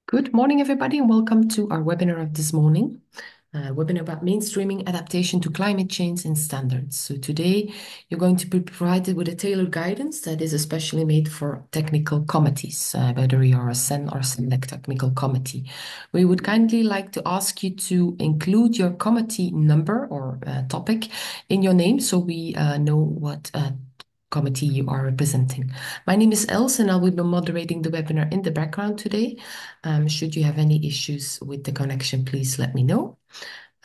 Good morning, everybody, and welcome to our webinar of this morning. Webinar about mainstreaming adaptation to climate change and standards. So today you're going to be provided with a tailored guidance that is especially made for technical committees, whether you are a CEN or CENELEC technical committee. We would kindly like to ask you to include your committee number or topic in your name so we know what committee you are representing. My name is Els and I will be moderating the webinar in the background today. Should you have any issues with the connection, please let me know.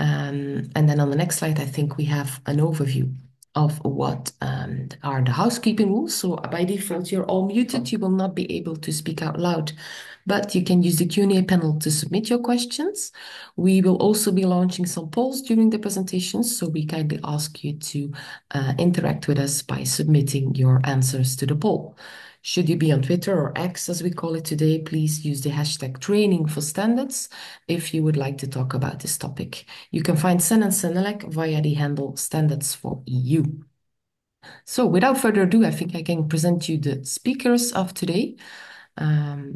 And then on the next slide, I think we have an overview of what are the housekeeping rules. So by default, you're all muted. You will not be able to speak out loud, but you can use the Q&A panel to submit your questions. We will also be launching some polls during the presentations, so we kindly ask you to interact with us by submitting your answers to the poll. Should you be on Twitter or X, as we call it today, please use the hashtag training for standards if you would like to talk about this topic. You can find CEN and CENELEC via the handle Standards for EU. So without further ado, I think I can present you the speakers of today. By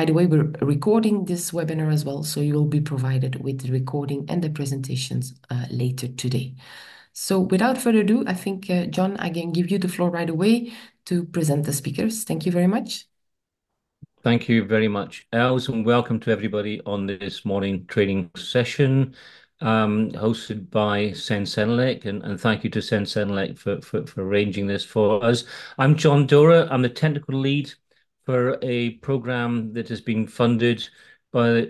the way, we're recording this webinar as well, so you will be provided with the recording and the presentations later today. So without further ado, I think, John, I can give you the floor right away to present the speakers. Thank you very much. Thank you very much, Els, and welcome to everybody on this morning training session hosted by CEN CENELEC, and thank you to CEN CENELEC for arranging this for us. I'm John Dora. I'm the technical lead for a program that has been funded by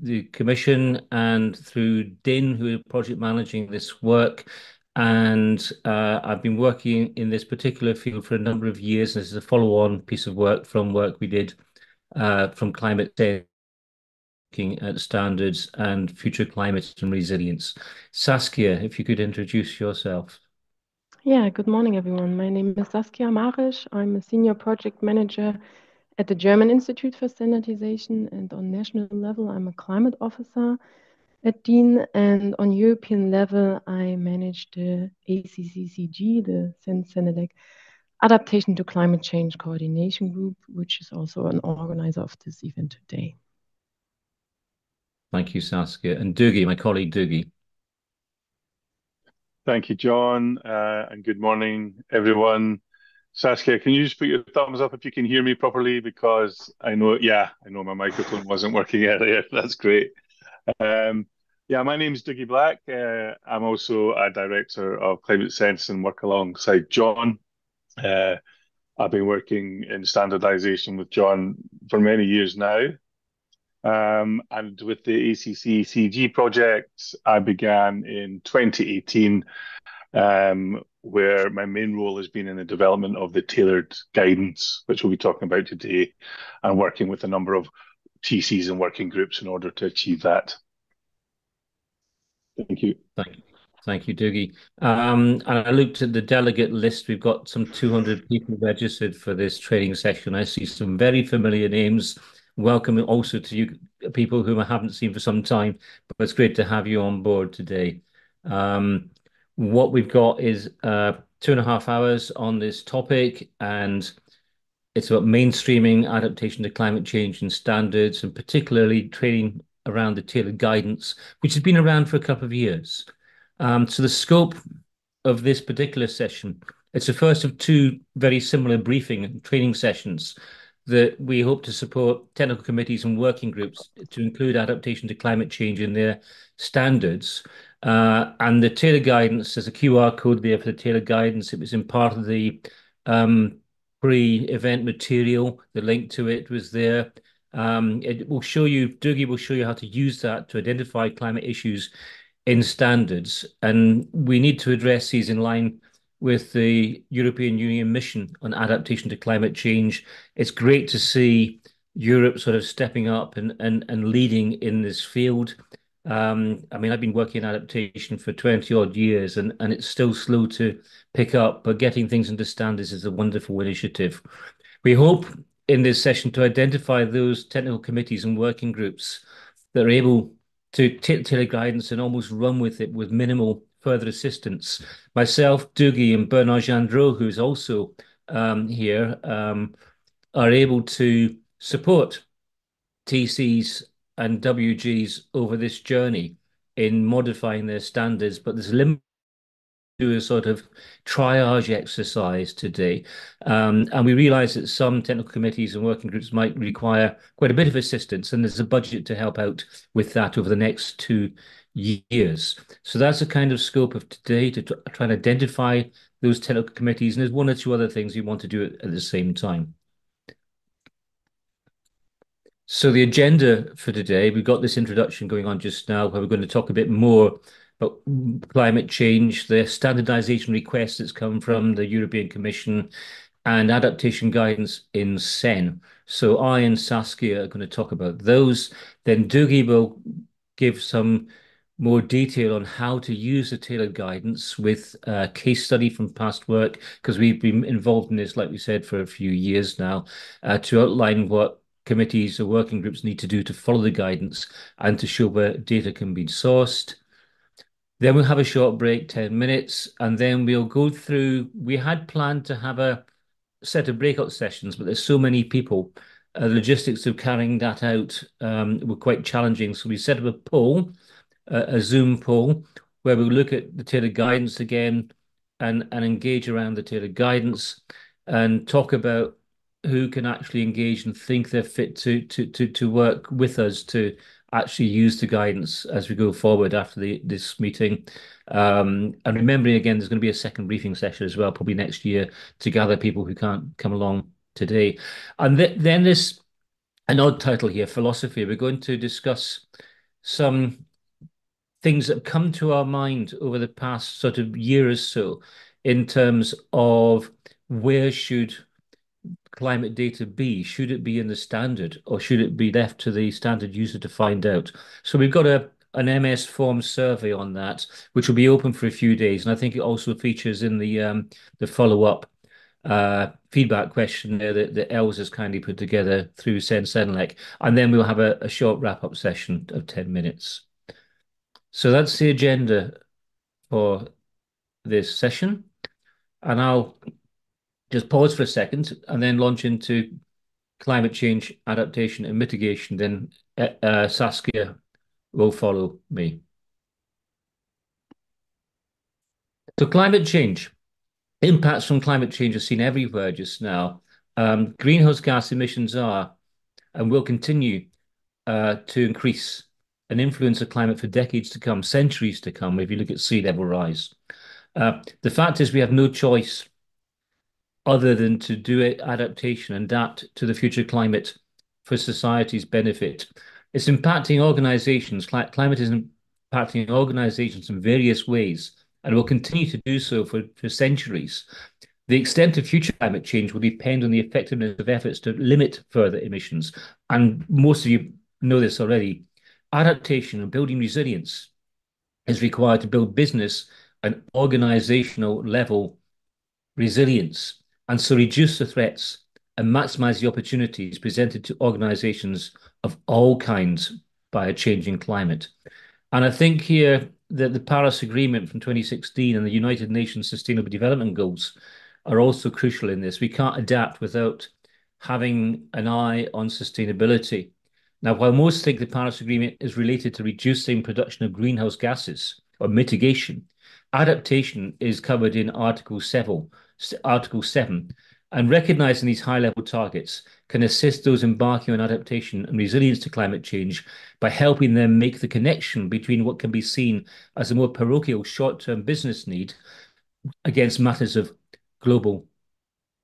the Commission and through DIN, who are project managing this work. And I've been working in this particular field for a number of years. This is a follow-on piece of work from work we did from climate change, looking at standards and future climate and resilience. Saskia, if you could introduce yourself. Yeah, good morning, everyone. My name is Saskia Marisch. I'm a senior project manager at the German Institute for Standardization, and on national level, I'm a climate officer at DIN, and on European level, I manage the ACCCG, the CEN-CENELEC Adaptation to Climate Change Coordination Group, which is also an organizer of this event today. Thank you, Saskia. And Dougie, my colleague Dougie. Thank you, John, and good morning, everyone. Saskia, can you just put your thumbs up if you can hear me properly? Because I know my microphone wasn't working earlier. That's great. My name is Dougie Black. I'm also a director of Climate Sense and work alongside John. I've been working in standardization with John for many years now. And with the ACC-CG project, I began in 2018, where my main role has been in the development of the tailored guidance, which we'll be talking about today, and working with a number of TCs and working groups in order to achieve that. Thank you. Thank you, Dougie. And I looked at the delegate list. We've got some 200 people registered for this training session. I see some very familiar names. Welcome also to you people whom I haven't seen for some time, but it's great to have you on board today. What we've got is 2.5 hours on this topic, and it's about mainstreaming adaptation to climate change and standards, and particularly training around the tailored guidance, which has been around for a couple of years. So the scope of this particular session, it's the first of two very similar briefing and training sessions that we hope to support technical committees and working groups to include adaptation to climate change in their standards. And the tailored guidance, there's a QR code there for the tailored guidance. It was in part of the pre-event material. The link to it was there. It will show you, Dougie will show you how to use that to identify climate issues in standards. And we need to address these in line with the European Union mission on adaptation to climate change. It's great to see Europe sort of stepping up and leading in this field. I mean, I've been working in adaptation for 20 odd years and it's still slow to pick up, but getting things into standards is a wonderful initiative. We hope in this session to identify those technical committees and working groups that are able to tailor guidance and almost run with it with minimal further assistance. Myself, Dougie, and Bernard Gendreau, who's also here, are able to support TCs and WGs over this journey in modifying their standards, but there's a limit do a sort of triage exercise today. And we realize that some technical committees and working groups might require quite a bit of assistance, and there's a budget to help out with that over the next 2 years. So that's the kind of scope of today to try and identify those technical committees. And there's one or two other things you want to do at the same time. So the agenda for today, we've got this introduction going on just now, where we're going to talk a bit more about climate change, the standardization request that's come from the European Commission, and adaptation guidance in CEN. So I and Saskia are going to talk about those. Then Dougie will give some more detail on how to use the tailored guidance with a case study from past work, because we've been involved in this, like we said, for a few years now, to outline what committees or working groups need to do to follow the guidance and to show where data can be sourced. Then we'll have a short break, 10 minutes, and then we'll go through. We had planned to have a set of breakout sessions, but there's so many people. The logistics of carrying that out were quite challenging. So we set up a poll, a Zoom poll, where we'll look at the tailored guidance again and engage around the tailored guidance and talk about who can actually engage and think they're fit to work with us to actually use the guidance as we go forward after this meeting. And remembering again, there's going to be a second briefing session as well, probably next year, to gather people who can't come along today. And then there's an odd title here, philosophy. We're going to discuss some things that have come to our mind over the past sort of year or so in terms of where should climate data be? Should it be in the standard, or should it be left to the standard user to find out? So we've got an MS form survey on that, which will be open for a few days, and I think it also features in the follow-up feedback questionnaire that Els has kindly put together through CEN CENELEC, and then we'll have a short wrap-up session of 10 minutes. So that's the agenda for this session, and I'll just pause for a second and then launch into climate change adaptation and mitigation. Then Saskia will follow me. So climate change. Impacts from climate change are seen everywhere just now. Greenhouse gas emissions are and will continue to increase and influence the climate for decades to come, centuries to come, if you look at sea level rise. The fact is we have no choice other than to do adaptation and adapt to the future climate for society's benefit. It's impacting organizations. Climate is impacting organizations in various ways and will continue to do so for centuries. The extent of future climate change will depend on the effectiveness of efforts to limit further emissions. And most of you know this already. Adaptation and building resilience is required to build business and organizational level resilience, and so reduce the threats and maximize the opportunities presented to organizations of all kinds by a changing climate. And I think here that the Paris Agreement from 2016 and the United Nations Sustainable Development Goals are also crucial in this. We can't adapt without having an eye on sustainability. Now, while most think the Paris Agreement is related to reducing production of greenhouse gases or mitigation, adaptation is covered in Article 7, and recognizing these high-level targets can assist those embarking on adaptation and resilience to climate change by helping them make the connection between what can be seen as a more parochial short-term business need against matters of global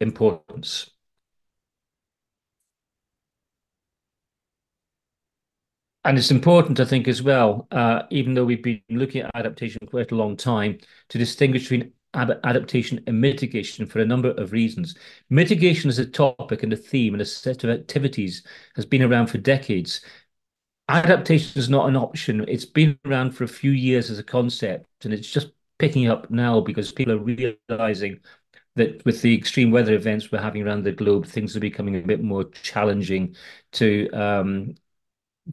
importance. And it's important, I think, as well, even though we've been looking at adaptation for quite a long time, to distinguish between adaptation and mitigation for a number of reasons. Mitigation as a topic and a theme and a set of activities has been around for decades. Adaptation is not an option. It's been around for a few years as a concept, and it's just picking up now because people are realizing that with the extreme weather events we're having around the globe, things are becoming a bit more challenging to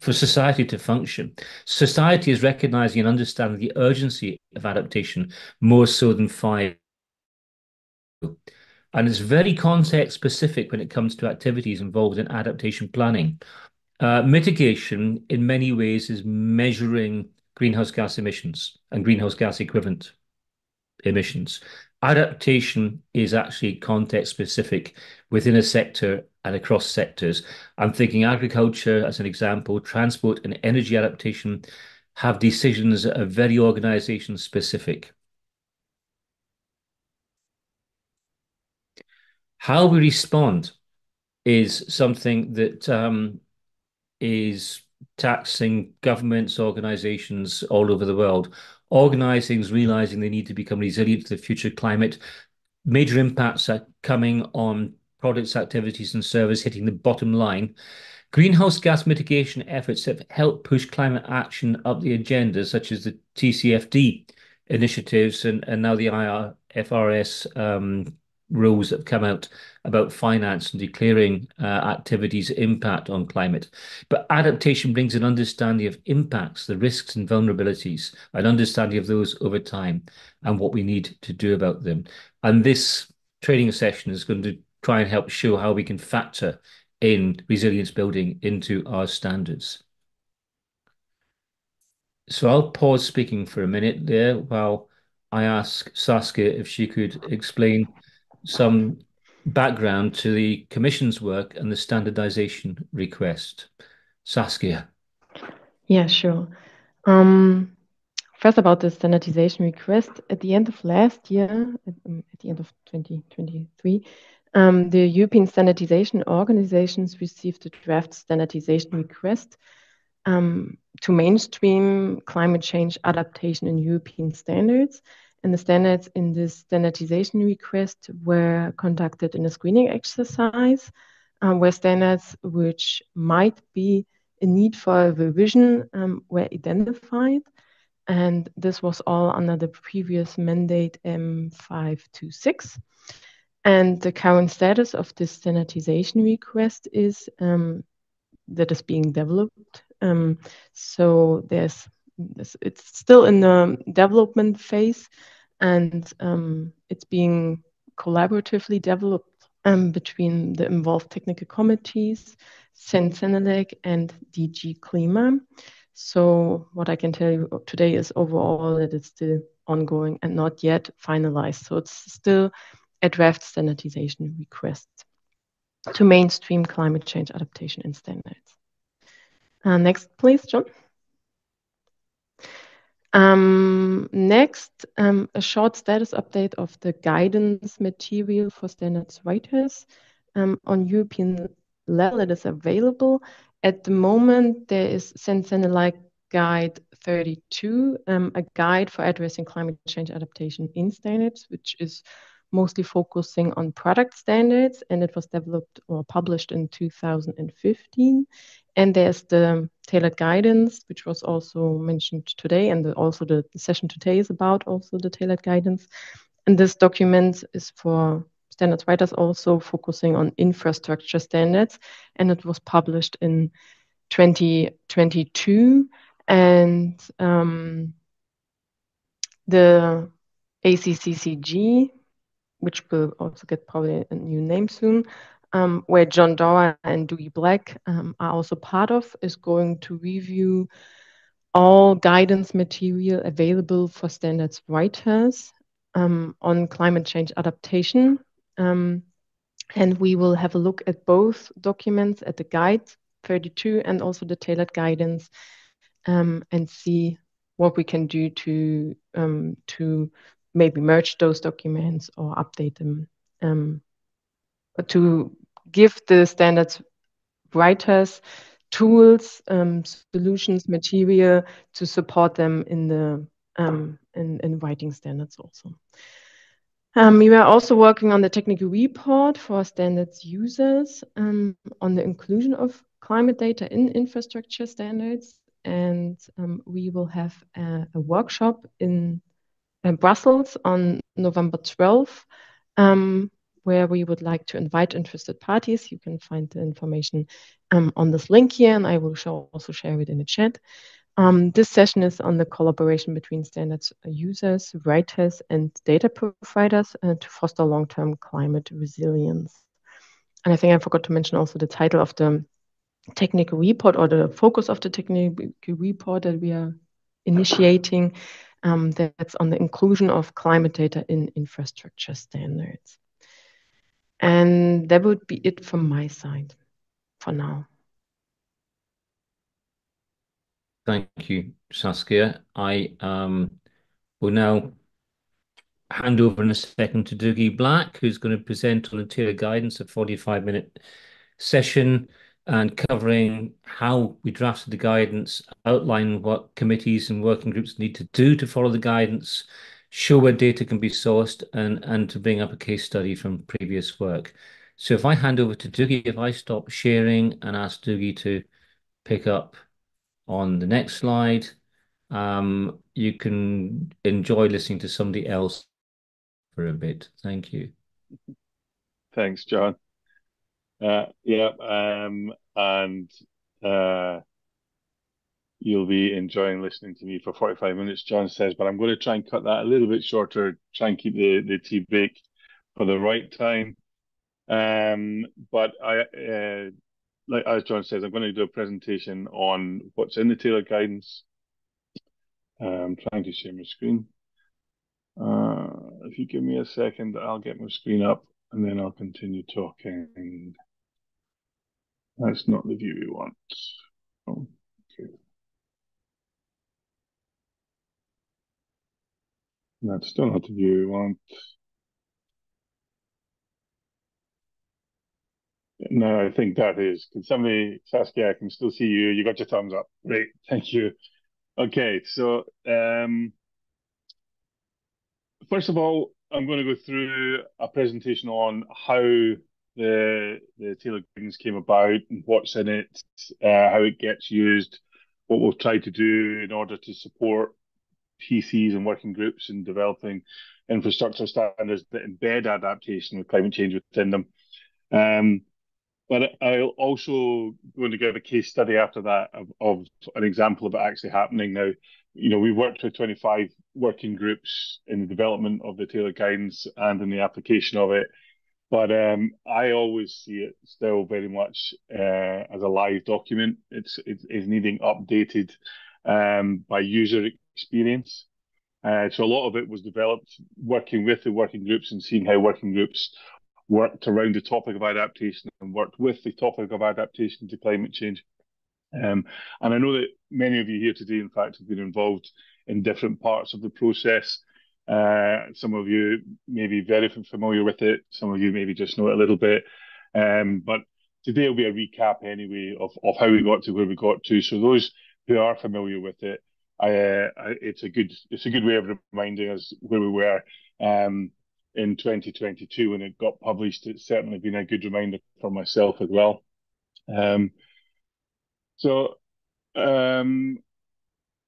for society to function. Society is recognizing and understanding the urgency of adaptation more so than 5. And it's very context specific when it comes to activities involved in adaptation planning. Mitigation, in many ways, is measuring greenhouse gas emissions and greenhouse gas equivalent emissions. Adaptation is actually context specific within a sector and across sectors. I'm thinking agriculture as an example, transport and energy adaptation have decisions that are very organisation specific. How we respond is something that is taxing governments, organizations all over the world. Organizings realizing they need to become resilient to the future climate. Major impacts are coming on products, activities, and service hitting the bottom line. Greenhouse gas mitigation efforts have helped push climate action up the agenda, such as the TCFD initiatives and now the IFRS rules that have come out about finance and declaring activities' impact on climate. But adaptation brings an understanding of impacts, the risks and vulnerabilities, an understanding of those over time and what we need to do about them. And this training session is going to try and help show how we can factor in resilience building into our standards. So I'll pause speaking for a minute there while I ask Saskia if she could explain some background to the Commission's work and the standardization request. Saskia. Yeah, sure. First about the standardization request, at the end of last year, at the end of 2023, the European Standardization organizations received a draft standardization request to mainstream climate change adaptation in European standards. And the standards in this standardization request were conducted in a screening exercise where standards which might be in need for a revision were identified. And this was all under the previous mandate M526. And the current status of this standardization request is that is being developed. So it's still in the development phase, and it's being collaboratively developed between the involved technical committees, CEN and CENELEC, and DG Klima. So what I can tell you today is overall that it's still ongoing and not yet finalized. So it's still a draft standardization request to mainstream climate change adaptation in standards. Next, please, John. Next, a short status update of the guidance material for standards writers. On European level, it is available. At the moment, there is CEN and CENELEC Guide 32, a guide for addressing climate change adaptation in standards, which is mostly focusing on product standards, and it was developed or published in 2015. And there's the tailored guidance, which was also mentioned today, and also the session today is about also the tailored guidance. And this document is for standards writers also focusing on infrastructure standards, and it was published in 2022. And the ACCCG, which will also get probably a new name soon, where John Dora and Dewey Black are also part of, is going to review all guidance material available for standards writers on climate change adaptation. And we will have a look at both documents, at the guide 32 and also the tailored guidance, and see what we can do to maybe merge those documents or update them, to give the standards writers tools, solutions, material to support them in the in writing standards also. We were also working on the technical report for standards users on the inclusion of climate data in infrastructure standards, and we will have a workshop in Brussels on November 12th, where we would like to invite interested parties. You can find the information on this link here, and I will also share it in the chat. This session is on the collaboration between standards users, writers, and data providers to foster long-term climate resilience. And I think I forgot to mention also the title of the technical report, or the focus of the technical report that we are initiating, that's on the inclusion of climate data in infrastructure standards. And that would be it from my side for now. Thank you, Saskia. I will now hand over in a second to Dougie Black, who's going to present on the tailored guidance, a 45-minute session, and covering how we drafted the guidance, outline what committees and working groups need to do to follow the guidance, show where data can be sourced, and to bring up a case study from previous work. So if I hand over to Dougie, if I stop sharing and ask Dougie to pick up on the next slide, you can enjoy listening to somebody else for a bit. Thank you. Thanks, John. Yeah, and you'll be enjoying listening to me for 45 minutes, John says, but I'm going to try and cut that a little bit shorter, try and keep the tea break for the right time. But like as John says, I'm going to do a presentation on what's in the tailored guidance. I'm trying to share my screen. If you give me a second, I'll get my screen up and then I'll continue talking. That's not the view we want. Oh, okay. That's still not the view we want. No, I think that is. Can somebody, Saskia, I can still see you. You got your thumbs up. Great, thank you. Okay, so first of all, I'm going to go through a presentation on how the tailored guidance came about and what's in it, how it gets used, what we'll try to do in order to support TCs and working groups in developing infrastructure standards that embed adaptation with climate change within them. But I'll also going to give a case study after that of an example of it actually happening now. You know, we've worked with 25 working groups in the development of the tailored guidance and in the application of it. But I always see it still very much as a live document. It's needing updated by user experience. So a lot of it was developed working with the working groups and seeing how working groups worked around the topic of adaptation and worked with the topic of adaptation to climate change. And I know that many of you here today, in fact, have been involved in different parts of the process. Some of you may be very familiar with it. Some of you maybe just know it a little bit. But today will be a recap anyway of how we got to where we got to. So those who are familiar with it, it's a good way of reminding us where we were in 2022 when it got published. It's certainly been a good reminder for myself as well. So I am.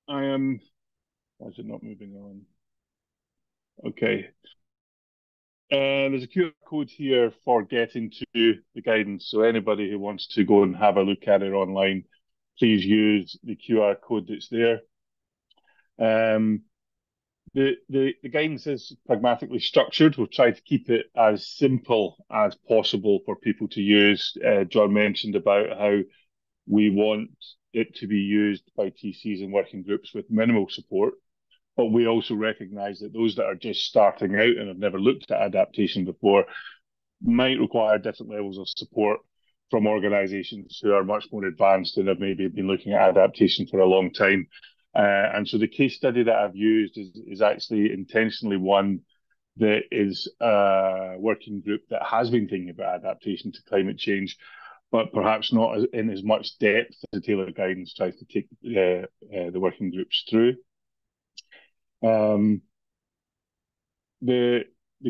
Why is it not moving on? Okay. There's a QR code here for getting to the guidance. So anybody who wants to go and have a look at it online, please use the QR code that's there. The guidance is pragmatically structured. We'll try to keep it as simple as possible for people to use. John mentioned about how we want it to be used by TCs and working groups with minimal support. But we also recognise that those that are just starting out and have never looked at adaptation before might require different levels of support from organisations who are much more advanced and have maybe been looking at adaptation for a long time. And so the case study that I've used is actually intentionally one that is a working group that has been thinking about adaptation to climate change, but perhaps not in as much depth as the tailored guidance tries to take the working groups through. The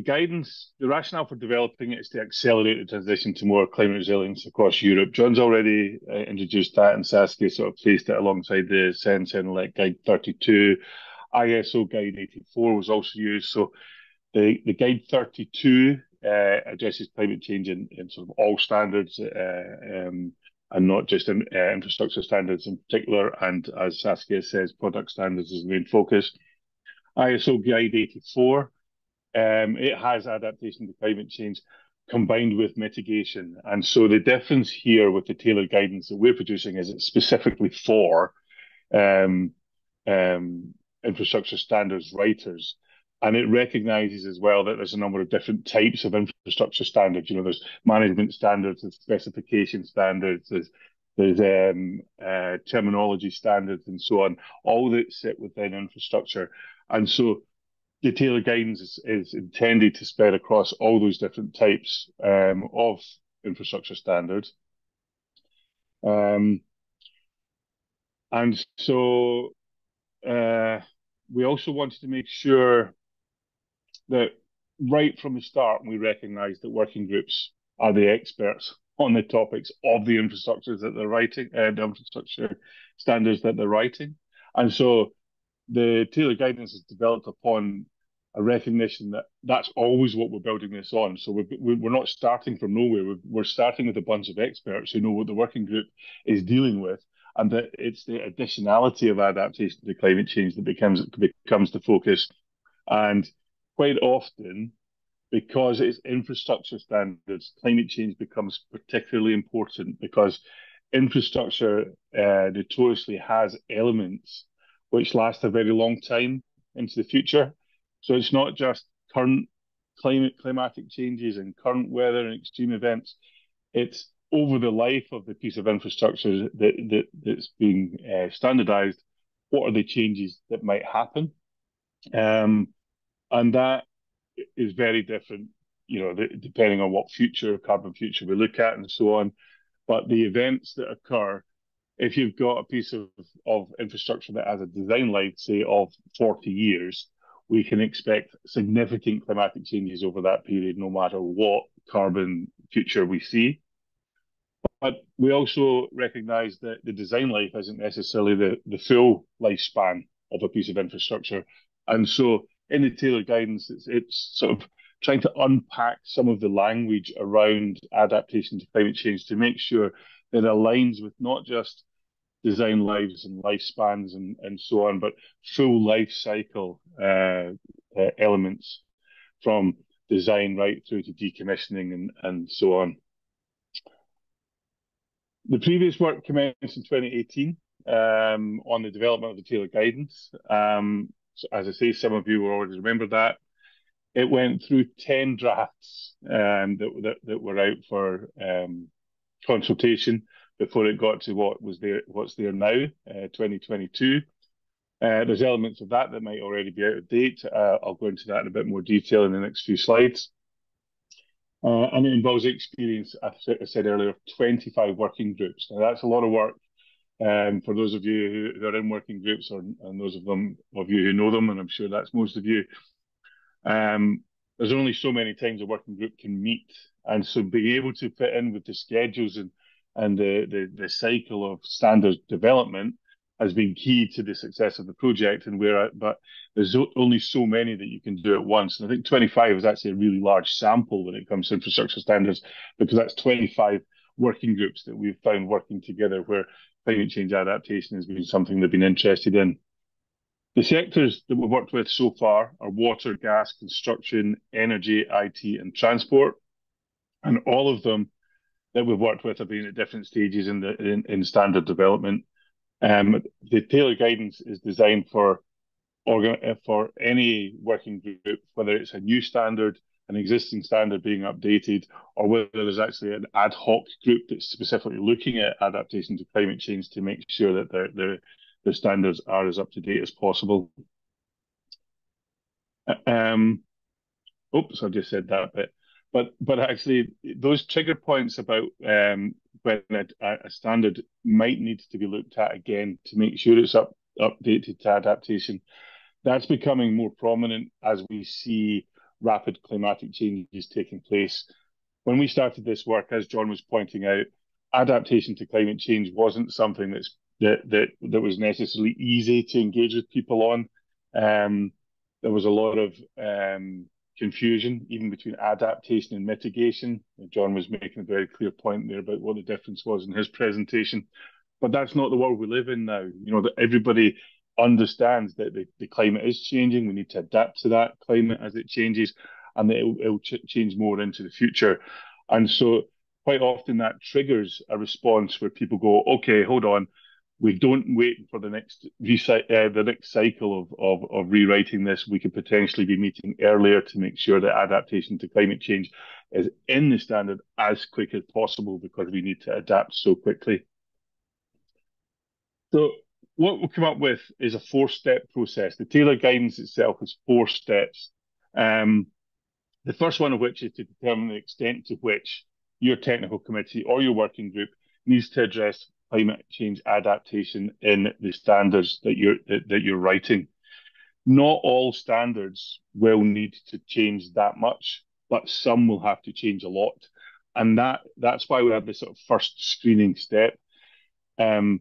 guidance, the rationale for developing it is to accelerate the transition to more climate resilience across Europe. John's already introduced that, and Saskia sort of placed it alongside the CEN and CENELEC Guide 32. ISO Guide 84 was also used. So the Guide 32 addresses climate change in sort of all standards and not just in infrastructure standards in particular. And as Saskia says, product standards is the main focus. ISO Guide 84, it has adaptation to climate change, combined with mitigation. And so the difference here with the tailored guidance that we're producing is it's specifically for um, infrastructure standards writers. And it recognizes as well that there's a number of different types of infrastructure standards. You know, there's management standards, there's specification standards, there's terminology standards and so on, all that sit within infrastructure. And so the tailored guidance is intended to spread across all those different types of infrastructure standards. And so we also wanted to make sure that right from the start, we recognize that working groups are the experts on the topics of the infrastructures that they're writing, the infrastructure standards that they're writing. And so the tailored guidance is developed upon a recognition that that's always what we're building this on. So we're not starting from nowhere. We're starting with a bunch of experts who know what the working group is dealing with, and that it's the additionality of adaptation to climate change that becomes the focus. And quite often, because it's infrastructure standards, climate change becomes particularly important because infrastructure notoriously has elements which last a very long time into the future. So it's not just current climatic changes and current weather and extreme events. It's over the life of the piece of infrastructure that's being standardized. What are the changes that might happen? And that is very different, you know, depending on what carbon future we look at and so on. But the events that occur, if you've got a piece of infrastructure that has a design life, say, of 40 years, we can expect significant climatic changes over that period, no matter what carbon future we see. But we also recognize that the design life isn't necessarily the full lifespan of a piece of infrastructure. And so in the tailored guidance, it's sort of trying to unpack some of the language around adaptation to climate change to make sure that it aligns with not just design lives and lifespans and so on, but full life cycle elements from design right through to decommissioning and so on. The previous work commenced in 2018 on the development of the tailored guidance. So as I say, some of you will already remember that. It went through 10 drafts that were out for consultation before it got to what's there now, 2022. There's elements of that might already be out of date. I'll go into that in a bit more detail in the next few slides. And it involves experience, as I said earlier, 25 working groups. Now, that's a lot of work for those of you who are in working groups, and those of you who know them, and I'm sure that's most of you. There's only so many times a working group can meet, and so being able to fit in with the schedules and the cycle of standard development has been key to the success of the project. But there's only so many that you can do at once. And I think 25 is actually a really large sample when it comes to infrastructure standards, because that's 25 working groups that we've found working together where climate change adaptation has been something they've been interested in. The sectors that we've worked with so far are water, gas, construction, energy, IT, and transport. And all of them that we've worked with have been at different stages in standard development. The tailored guidance is designed for any working group, whether it's a new standard, an existing standard being updated, or whether there's actually an ad hoc group that's specifically looking at adaptation to climate change to make sure that their standards are as up to date as possible. Oops, I just said that bit. But actually, those trigger points about when a standard might need to be looked at again to make sure it's updated to adaptation, that's becoming more prominent as we see rapid climatic changes taking place. When we started this work, as John was pointing out, adaptation to climate change wasn't something that was necessarily easy to engage with people on. There was a lot of confusion, even between adaptation and mitigation. John was making a very clear point there about what the difference was in his presentation. But that's not the world we live in now. You know, that everybody understands that the climate is changing. We need to adapt to that climate as it changes. and it'll change more into the future. And so quite often that triggers a response where people go, okay, hold on. We don't wait for the next cycle of rewriting this. We could potentially be meeting earlier to make sure that adaptation to climate change is in the standard as quick as possible because we need to adapt so quickly. So what we'll come up with is a 4-step process. The tailored guidance itself is 4 steps. The first one of which is to determine the extent to which your technical committee or your working group needs to address climate change adaptation in the standards that you're writing. Not all standards will need to change that much, but some will have to change a lot. And that's why we have this sort of first screening step. Those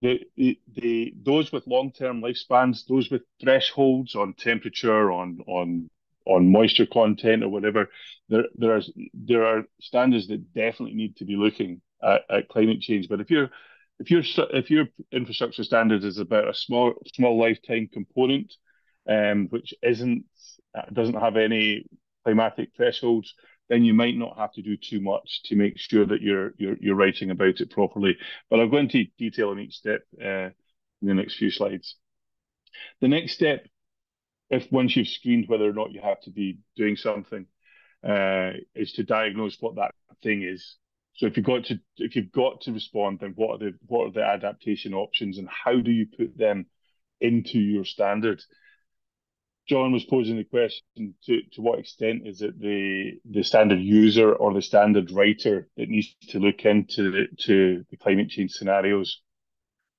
with long-term lifespans, those with thresholds on temperature, on moisture content or whatever, there are standards that definitely need to be looking at climate change. But if your infrastructure standard is about a small lifetime component, which doesn't have any climatic thresholds, then you might not have to do too much to make sure that you're writing about it properly. But I'll go into detail on each step in the next few slides. The next step, once you've screened whether or not you have to be doing something, is to diagnose what that thing is. So if you've got to respond, then what are the adaptation options and how do you put them into your standard? John was posing the question, to what extent is it the standard user or the standard writer that needs to look into the climate change scenarios?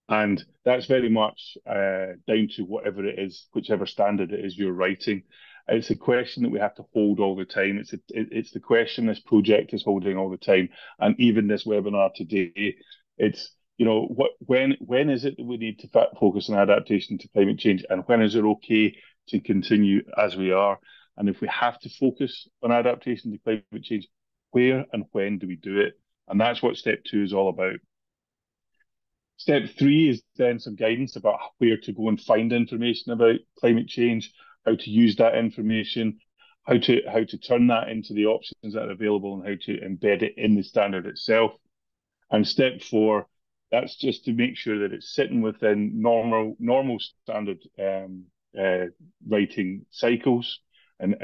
And that's very much down to whatever it is, whichever standard it is you're writing. It's a question that we have to hold all the time. It's the question this project is holding all the time. And even this webinar today, it's, when is it that we need to focus on adaptation to climate change, and when is it okay to continue as we are? And if we have to focus on adaptation to climate change, where and when do we do it? And that's what step 2 is all about. Step 3 is then some guidance about where to go and find information about climate change, how to use that information, how to turn that into the options that are available, and how to embed it in the standard itself. And step 4, that's just to make sure that it's sitting within normal standard writing cycles, and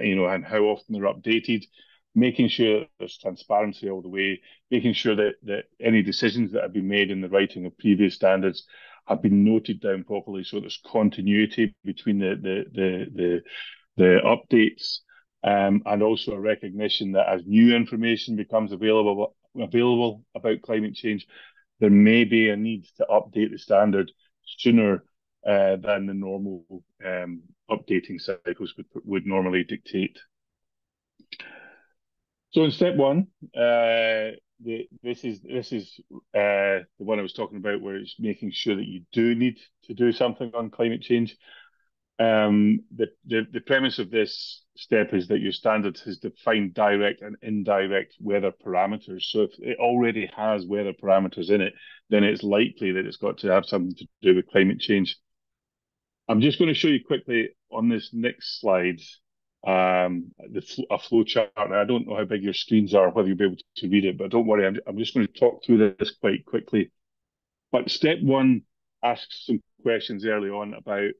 how often they're updated, making sure that there's transparency all the way, making sure that any decisions that have been made in the writing of previous standards have been noted down properly, so there's continuity between the updates, and also a recognition that as new information becomes available about climate change, there may be a need to update the standard sooner than the normal updating cycles would normally dictate. So in step 1, this is the one I was talking about, where it's making sure that you do need to do something on climate change. The premise of this step is that your standard has defined direct and indirect weather parameters. So if it already has weather parameters in it, then it's likely that it's got to have something to do with climate change. I'm just going to show you quickly on this next slide a flow chart. And I don't know how big your screens are, whether you'll be able to read it, but don't worry, I'm just going to talk through this quite quickly. But step 1 asks some questions early on about,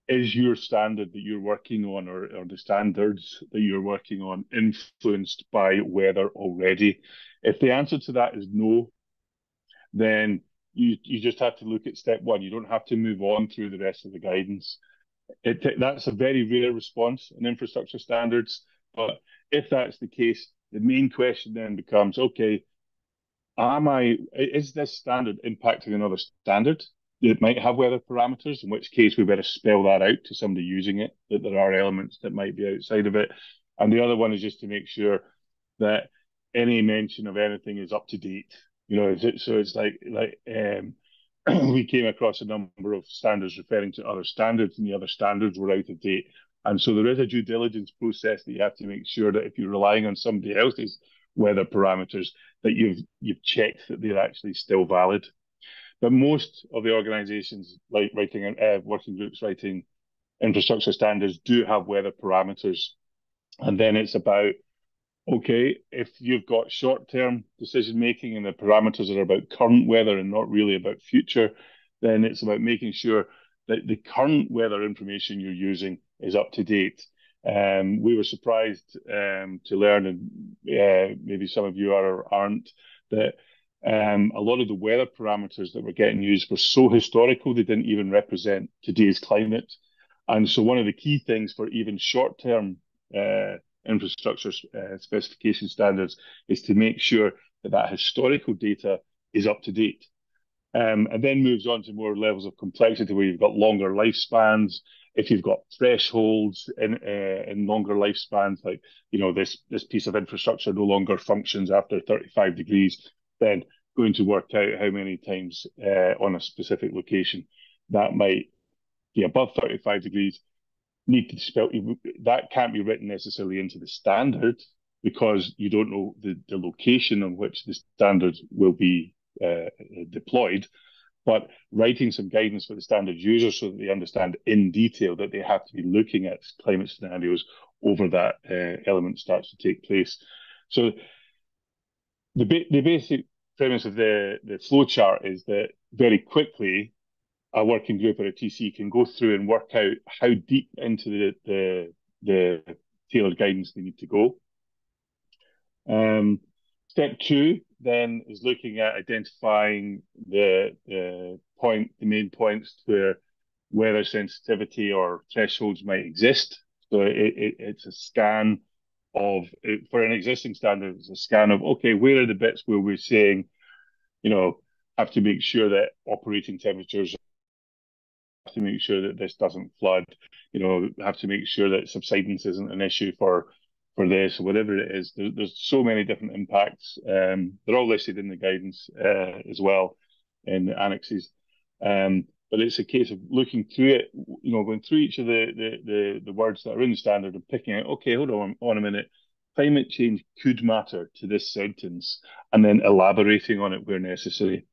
is your standard that you're working on, or the standards that you're working on, influenced by weather already? If the answer to that is no, then you just have to look at step 1. You don't have to move on through the rest of the guidance. That's a very rare response in infrastructure standards. But if that's the case, the main question then becomes, okay, is this standard impacting another standard? It might have weather parameters, in which case we better spell that out to somebody using it, that there are elements that might be outside of it. And the other one is just to make sure that any mention of anything is up to date. So it's like we came across a number of standards referring to other standards, and the other standards were out of date. And so there is a due diligence process that you have to make sure that if you're relying on somebody else's weather parameters, that you've checked that they're actually still valid. But most of the organizations working groups writing infrastructure standards do have weather parameters. And then it's about, okay, if you've got short-term decision making and the parameters are about current weather and not really about future, then it's about making sure that the current weather information you're using is up to date. We were surprised to learn, and maybe some of you are or aren't, that a lot of the weather parameters that were getting used were so historical they didn't even represent today's climate. And so one of the key things for even short-term infrastructure specification standards is to make sure that that historical data is up to date. And then moves on to more levels of complexity where you've got longer lifespans. If you've got thresholds in longer lifespans, like, you know, this piece of infrastructure no longer functions after 35 degrees, then going to work out how many times on a specific location that might be above 35 degrees need to spell that can't be written necessarily into the standard because you don't know the location on which the standard will be deployed. But writing some guidance for the standard users so that they understand in detail that they have to be looking at climate scenarios over that element starts to take place. So the basic premise of the flow chart is that very quickly a working group or a TC can go through and work out how deep into the tailored guidance they need to go. Step two then is looking at identifying the main points where weather sensitivity or thresholds might exist. So it's a scan of, for an existing standard, it's a scan of, okay, where are the bits where we're saying, you know, have to make sure that operating temperatures, have to make sure that this doesn't flood, you know, have to make sure that subsidence isn't an issue for this, or whatever it is. There's so many different impacts. They're all listed in the guidance as well in the annexes. But it's a case of looking through it, you know, going through each of the words that are in the standard and picking out, okay, hold on a minute. Climate change could matter to this sentence, and then elaborating on it where necessary.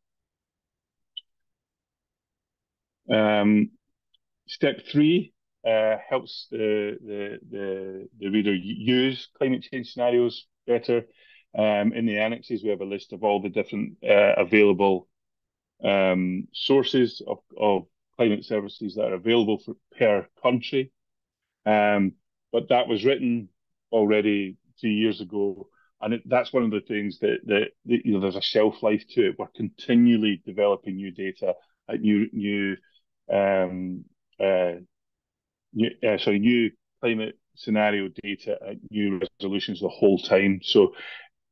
Step three helps the reader use climate change scenarios better. In the annexes, we have a list of all the different available sources of climate services that are available per country. But that was written already 3 years ago, and that's one of the things that you know, there's a shelf life to it. We're continually developing new data at new climate scenario data at new resolutions the whole time. So,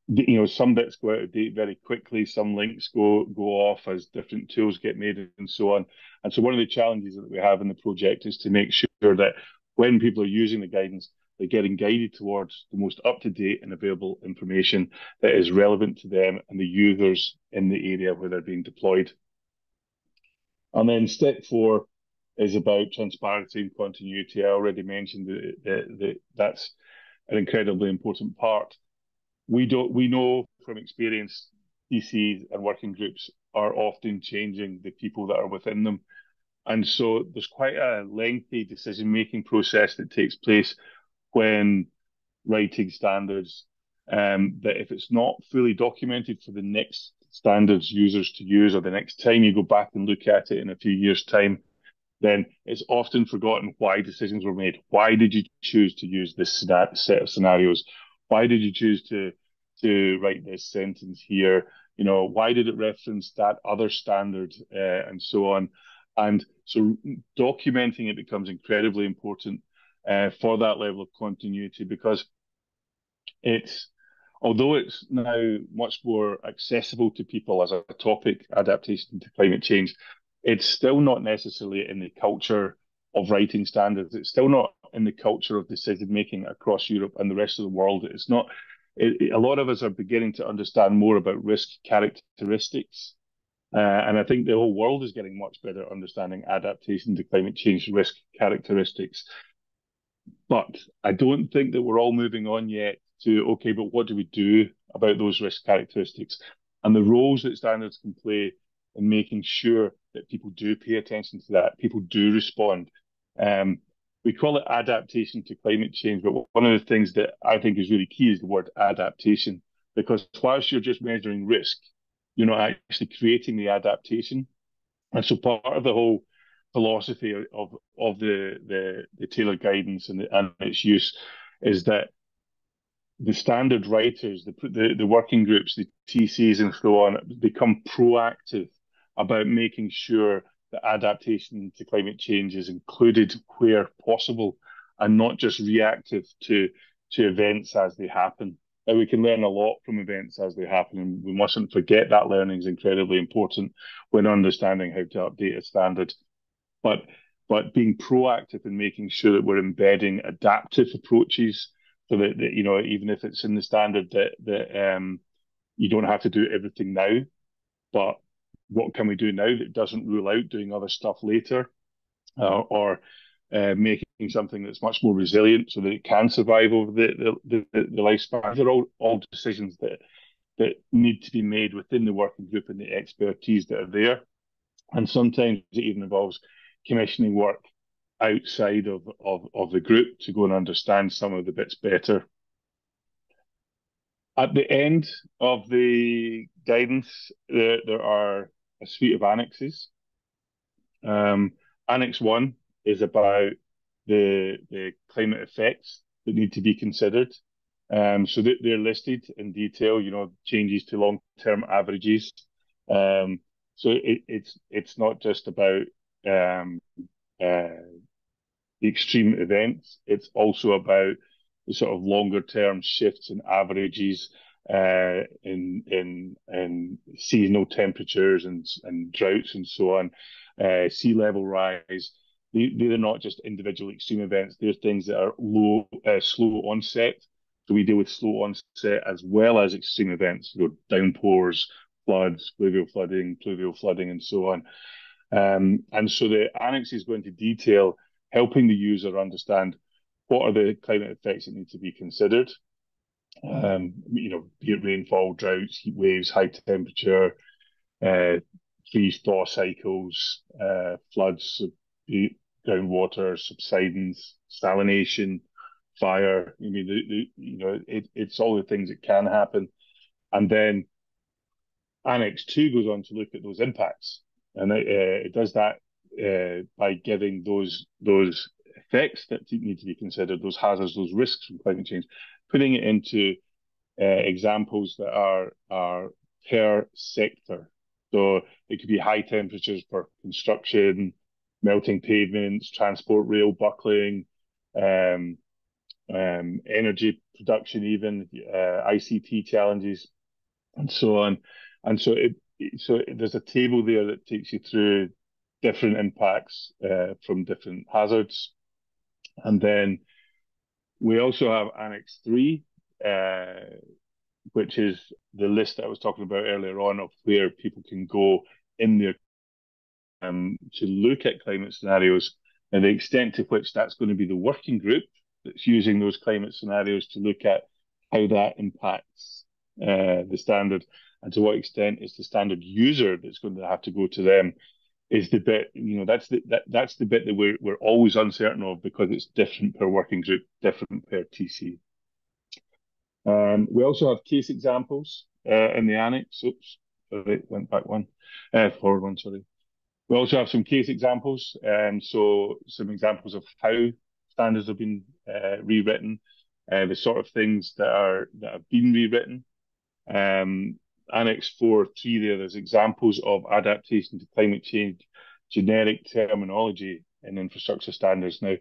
you know, some bits go out of date very quickly, some links go off as different tools get made and so on. And so one of the challenges that we have in the project is to make sure that when people are using the guidance, they're getting guided towards the most up-to-date and available information that is relevant to them and the users in the area where they're being deployed. And then step four is about transparency and continuity. I already mentioned that that's an incredibly important part. We know from experience, TCs and working groups are often changing the people that are within them. And so there's quite a lengthy decision-making process that takes place when writing standards, that if it's not fully documented for the next standards users to use, or the next time you go back and look at it in a few years' time, then it's often forgotten why decisions were made. Why did you choose to use this set of scenarios? Why did you choose to write this sentence here? You know, why did it reference that other standard, and so on? And so documenting it becomes incredibly important for that level of continuity, because although it's now much more accessible to people as a topic, adaptation to climate change, it's still not necessarily in the culture of writing standards. It's still not in the culture of decision making across Europe and the rest of the world. It's not. A lot of us are beginning to understand more about risk characteristics, and I think the whole world is getting much better at understanding adaptation to climate change risk characteristics. But I don't think that we're all moving on yet to, okay, but what do we do about those risk characteristics and the roles that standards can play in making sure that people do pay attention to that, people do respond. we call it adaptation to climate change, but one of the things that I think is really key is the word adaptation, because whilst you're just measuring risk, you're not actually creating the adaptation. And so part of the whole philosophy of the tailored guidance and its use is that the standard writers, the working groups, the TCs and so on, become proactive about making sure that adaptation to climate change is included where possible and not just reactive to events as they happen. And we can learn a lot from events as they happen, and we mustn't forget that learning is incredibly important when understanding how to update a standard. But being proactive in making sure that we're embedding adaptive approaches so that you know, even if it's in the standard that you don't have to do everything now, but what can we do now that doesn't rule out doing other stuff later, or making something that's much more resilient so that it can survive over the lifespan. They're all decisions that need to be made within the working group and the expertise that are there. And sometimes it even involves commissioning work outside of the group to go and understand some of the bits better. At the end of the guidance, there are a suite of annexes. Annex 1 is about the climate effects that need to be considered. So they're listed in detail, you know, changes to long-term averages. So it's not just about the extreme events. It's also about the sort of longer term shifts in averages in seasonal temperatures and droughts and so on, sea level rise. These are not just individual extreme events. They're things that are slow onset. So we deal with slow onset as well as extreme events, you know, downpours, floods, pluvial flooding, and so on. And so the annex is going to detail helping the user understand what are the climate effects that need to be considered. You know, be it rainfall, droughts, heat waves, high temperature, freeze-thaw cycles, floods, groundwater subsidence, salination, fire. I mean, you know, it's all the things that can happen. And then Annex 2 goes on to look at those impacts. And it does that by giving those effects that need to be considered, those hazards, those risks from climate change, putting it into examples that are per sector. So it could be high temperatures for construction, melting pavements, transport rail buckling, energy production, even ICT challenges, and so on. And so there's a table there that takes you through different impacts from different hazards. And then we also have Annex 3, which is the list that I was talking about earlier on of where people can go in there to look at climate scenarios, and the extent to which that's going to be the working group that's using those climate scenarios to look at how that impacts the standard, and to what extent is the standard user that's going to have to go to them is the bit, you know, that's the bit that we're always uncertain of because it's different per working group, different per TC. We also have case examples in the annex. Oops, sorry, went back one, forward one, sorry. We also have some case examples, so some examples of how standards have been rewritten, the sort of things that have been rewritten. Annex 4.3 there's examples of adaptation to climate change, generic terminology in infrastructure standards. Now,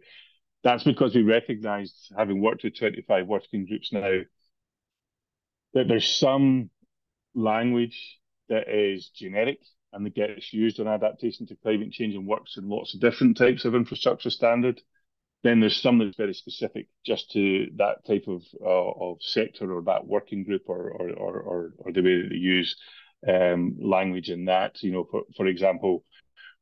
that's because we recognised, having worked with 25 working groups now, that there's some language that is generic and that gets used on adaptation to climate change and works in lots of different types of infrastructure standard. Then there's some that's very specific just to that type of sector or that working group or the way that they use language in that. You know, for example,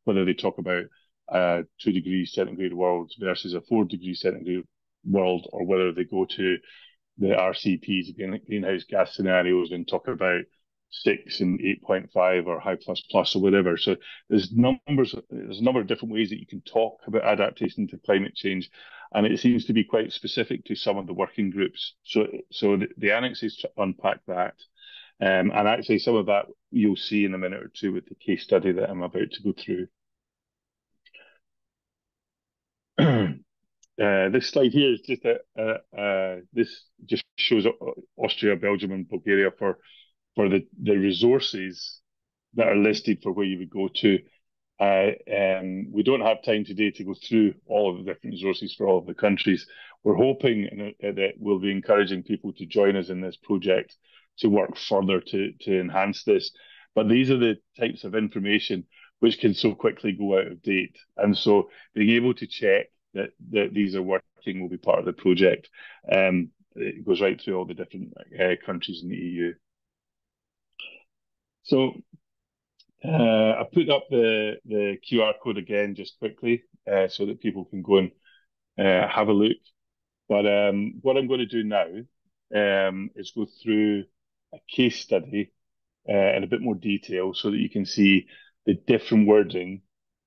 whether they talk about a 2 degrees centigrade world versus a 4 degrees centigrade world, or whether they go to the RCPs, greenhouse gas scenarios, and talk about 6 and 8.5 or high plus plus or whatever. So there's a number of different ways that you can talk about adaptation to climate change, and it seems to be quite specific to some of the working groups. So the annexes unpack that, and actually some of that you'll see in a minute or two with the case study that I'm about to go through. This slide here is just this just shows Austria, Belgium, and Bulgaria for the resources that are listed for where you would go to. We don't have time today to go through all of the different resources for all of the countries. We're hoping that we'll be encouraging people to join us in this project to work further to enhance this. But these are the types of information which can so quickly go out of date. And so being able to check that these are working will be part of the project. It goes right through all the different countries in the EU. So I put up the QR code again just quickly so that people can go and have a look. But what I'm going to do now is go through a case study in a bit more detail so that you can see the different wording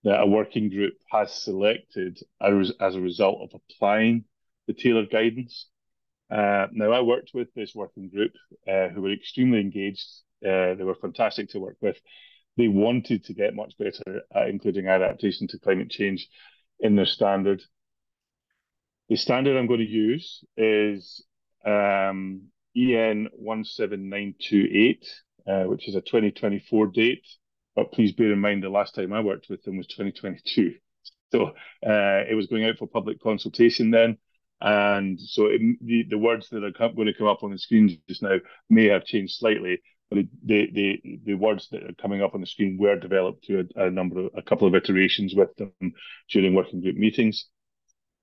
that a working group has selected as a result of applying the tailored guidance. Now, I worked with this working group who were extremely engaged. They were fantastic to work with. They wanted to get much better at including adaptation to climate change in their standard. The standard I'm going to use is EN 17928, which is a 2024 date. But please bear in mind the last time I worked with them was 2022. So it was going out for public consultation then. And so the words that are going to come up on the screen just now may have changed slightly, but the words that are coming up on the screen were developed through a couple of iterations with them during working group meetings.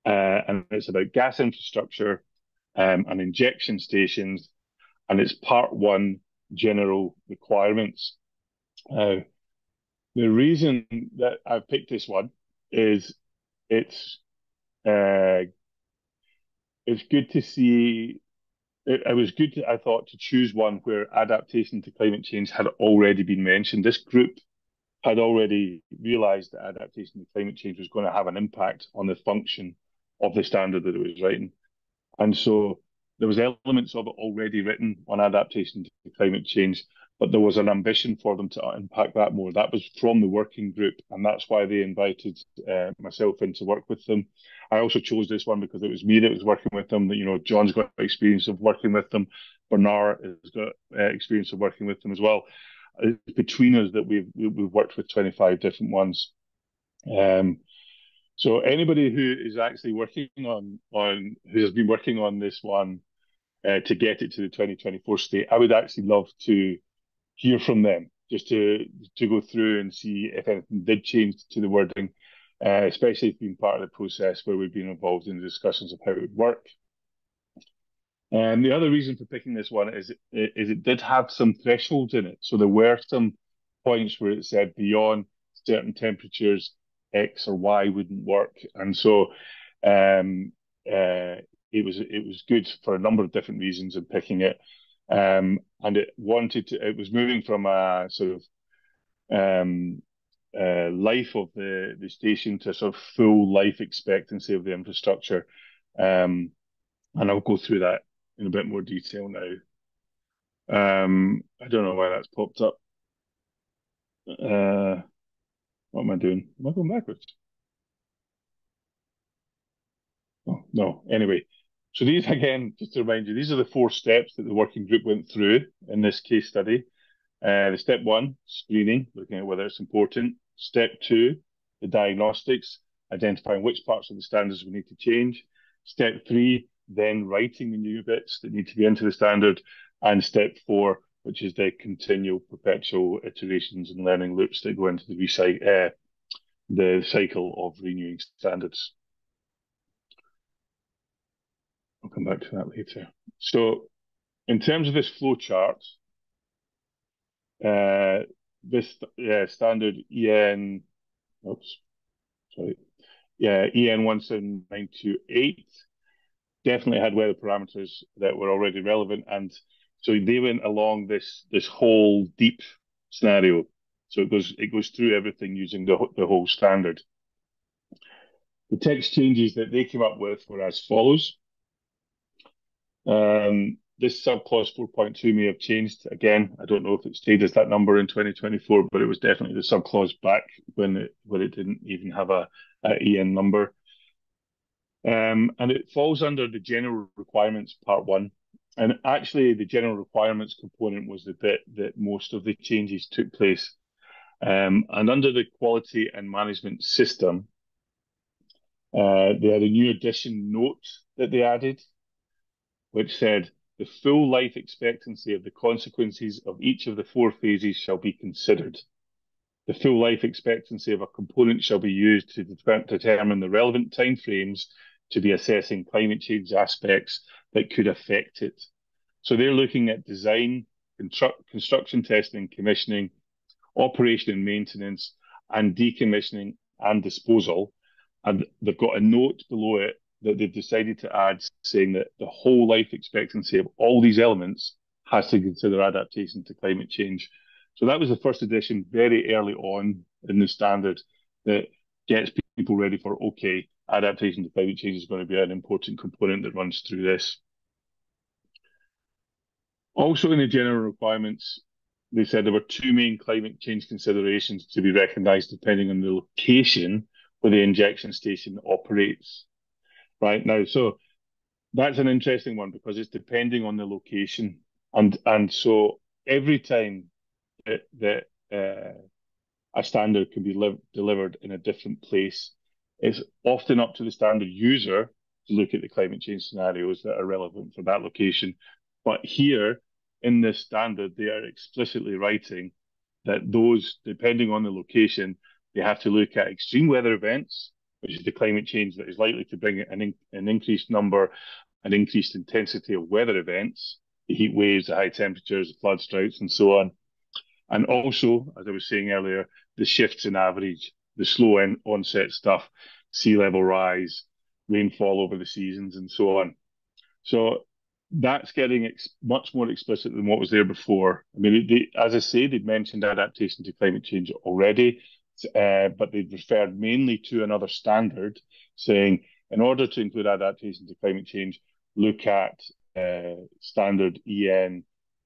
And it's about gas infrastructure and injection stations, and it's part one general requirements. The reason that I've picked this one is it's good to see. It was good, I thought, to choose one where adaptation to climate change had already been mentioned. This group had already realised that adaptation to climate change was going to have an impact on the function of the standard that it was writing. And so there was elements of it already written on adaptation to climate change, but there was an ambition for them to impact that more. That was from the working group, and that's why they invited myself in to work with them. I also chose this one because it was me that was working with them. You know, John's got experience of working with them. Bernard has got experience of working with them as well. It's between us that we've worked with 25 different ones. So anybody who is actually working on who has been working on this one to get it to the 2024 state, I would actually love to hear from them, just to go through and see if anything did change to the wording, especially if being part of the process where we've been involved in the discussions of how it would work. And the other reason for picking this one is it did have some thresholds in it. So there were some points where it said beyond certain temperatures, X or Y wouldn't work. And so it was good for a number of different reasons in picking it. And it was moving from a sort of life of the station to sort of full life expectancy of the infrastructure. And I'll go through that in a bit more detail now. I don't know why that's popped up. What am I doing? Am I going backwards? Oh, no. Anyway, so these, again, just to remind you, these are the 4 steps that the working group went through in this case study. The step 1, screening, looking at whether it's important. Step 2, the diagnostics, identifying which parts of the standards we need to change. Step 3, then writing the new bits that need to be into the standard. And step 4, which is the continual perpetual iterations and learning loops that go into the cycle of renewing standards. I'll come back to that later. So in terms of this flow chart, this standard EN 17928 definitely had weather parameters that were already relevant, and So they went along this whole deep scenario. So it goes through everything using the whole standard. The text changes that they came up with were as follows. This subclause 4.2 may have changed. Again, I don't know if it stayed as that number in 2024, but it was definitely the subclause back when it didn't even have a EN number. And it falls under the general requirements part 1. And actually, the general requirements component was the bit that most of the changes took place. And under the quality and management system, they had a new addition note that they added, which said, the full life expectancy of the consequences of each of the 4 phases shall be considered. The full life expectancy of a component shall be used to determine the relevant timeframes to be assessing climate change aspects that could affect it. So they're looking at design, construction, testing, commissioning, operation and maintenance, and decommissioning and disposal. And they've got a note below it that they've decided to add saying that the whole life expectancy of all these elements has to consider adaptation to climate change. So that was the first edition very early on in the standard that gets people ready for, okay, adaptation to climate change is going to be an important component that runs through this. Also in the general requirements, they said there were 2 main climate change considerations to be recognised depending on the location where the injection station operates. Right now, so that's an interesting one because it's depending on the location, and so every time that a standard can be delivered in a different place, it's often up to the standard user to look at the climate change scenarios that are relevant for that location. But here in this standard, they are explicitly writing that those, depending on the location, they have to look at extreme weather events, which is the climate change that is likely to bring an increased number and increased intensity of weather events, the heat waves, the high temperatures, the floods, droughts, and so on. And also, as I was saying earlier, the shifts in average, the slow onset stuff, sea level rise, rainfall over the seasons, and so on. So that's getting much more explicit than what was there before. I mean, as I say, they'd mentioned adaptation to climate change already, but they'd referred mainly to another standard saying, in order to include adaptation to climate change, look at standard EN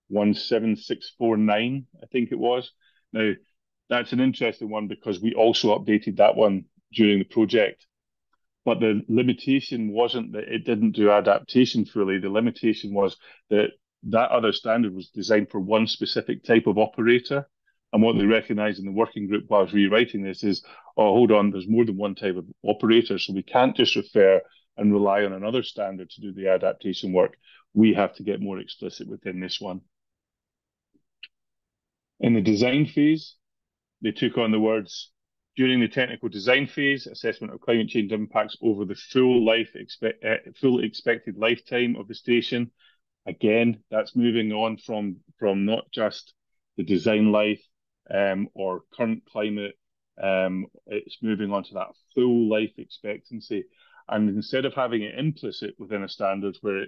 17649, I think it was. Now, that's an interesting one because we also updated that one during the project. But the limitation wasn't that it didn't do adaptation fully. The limitation was that that other standard was designed for one specific type of operator. And what they recognized in the working group while I was rewriting this is, oh, hold on, there's more than one type of operator. So we can't just refer and rely on another standard to do the adaptation work. We have to get more explicit within this one. In the design phase, they took on the words, during the technical design phase, assessment of climate change impacts over the full expected lifetime of the station. Again, that's moving on from not just the design life or current climate. It's moving on to that full life expectancy. And instead of having it implicit within a standard where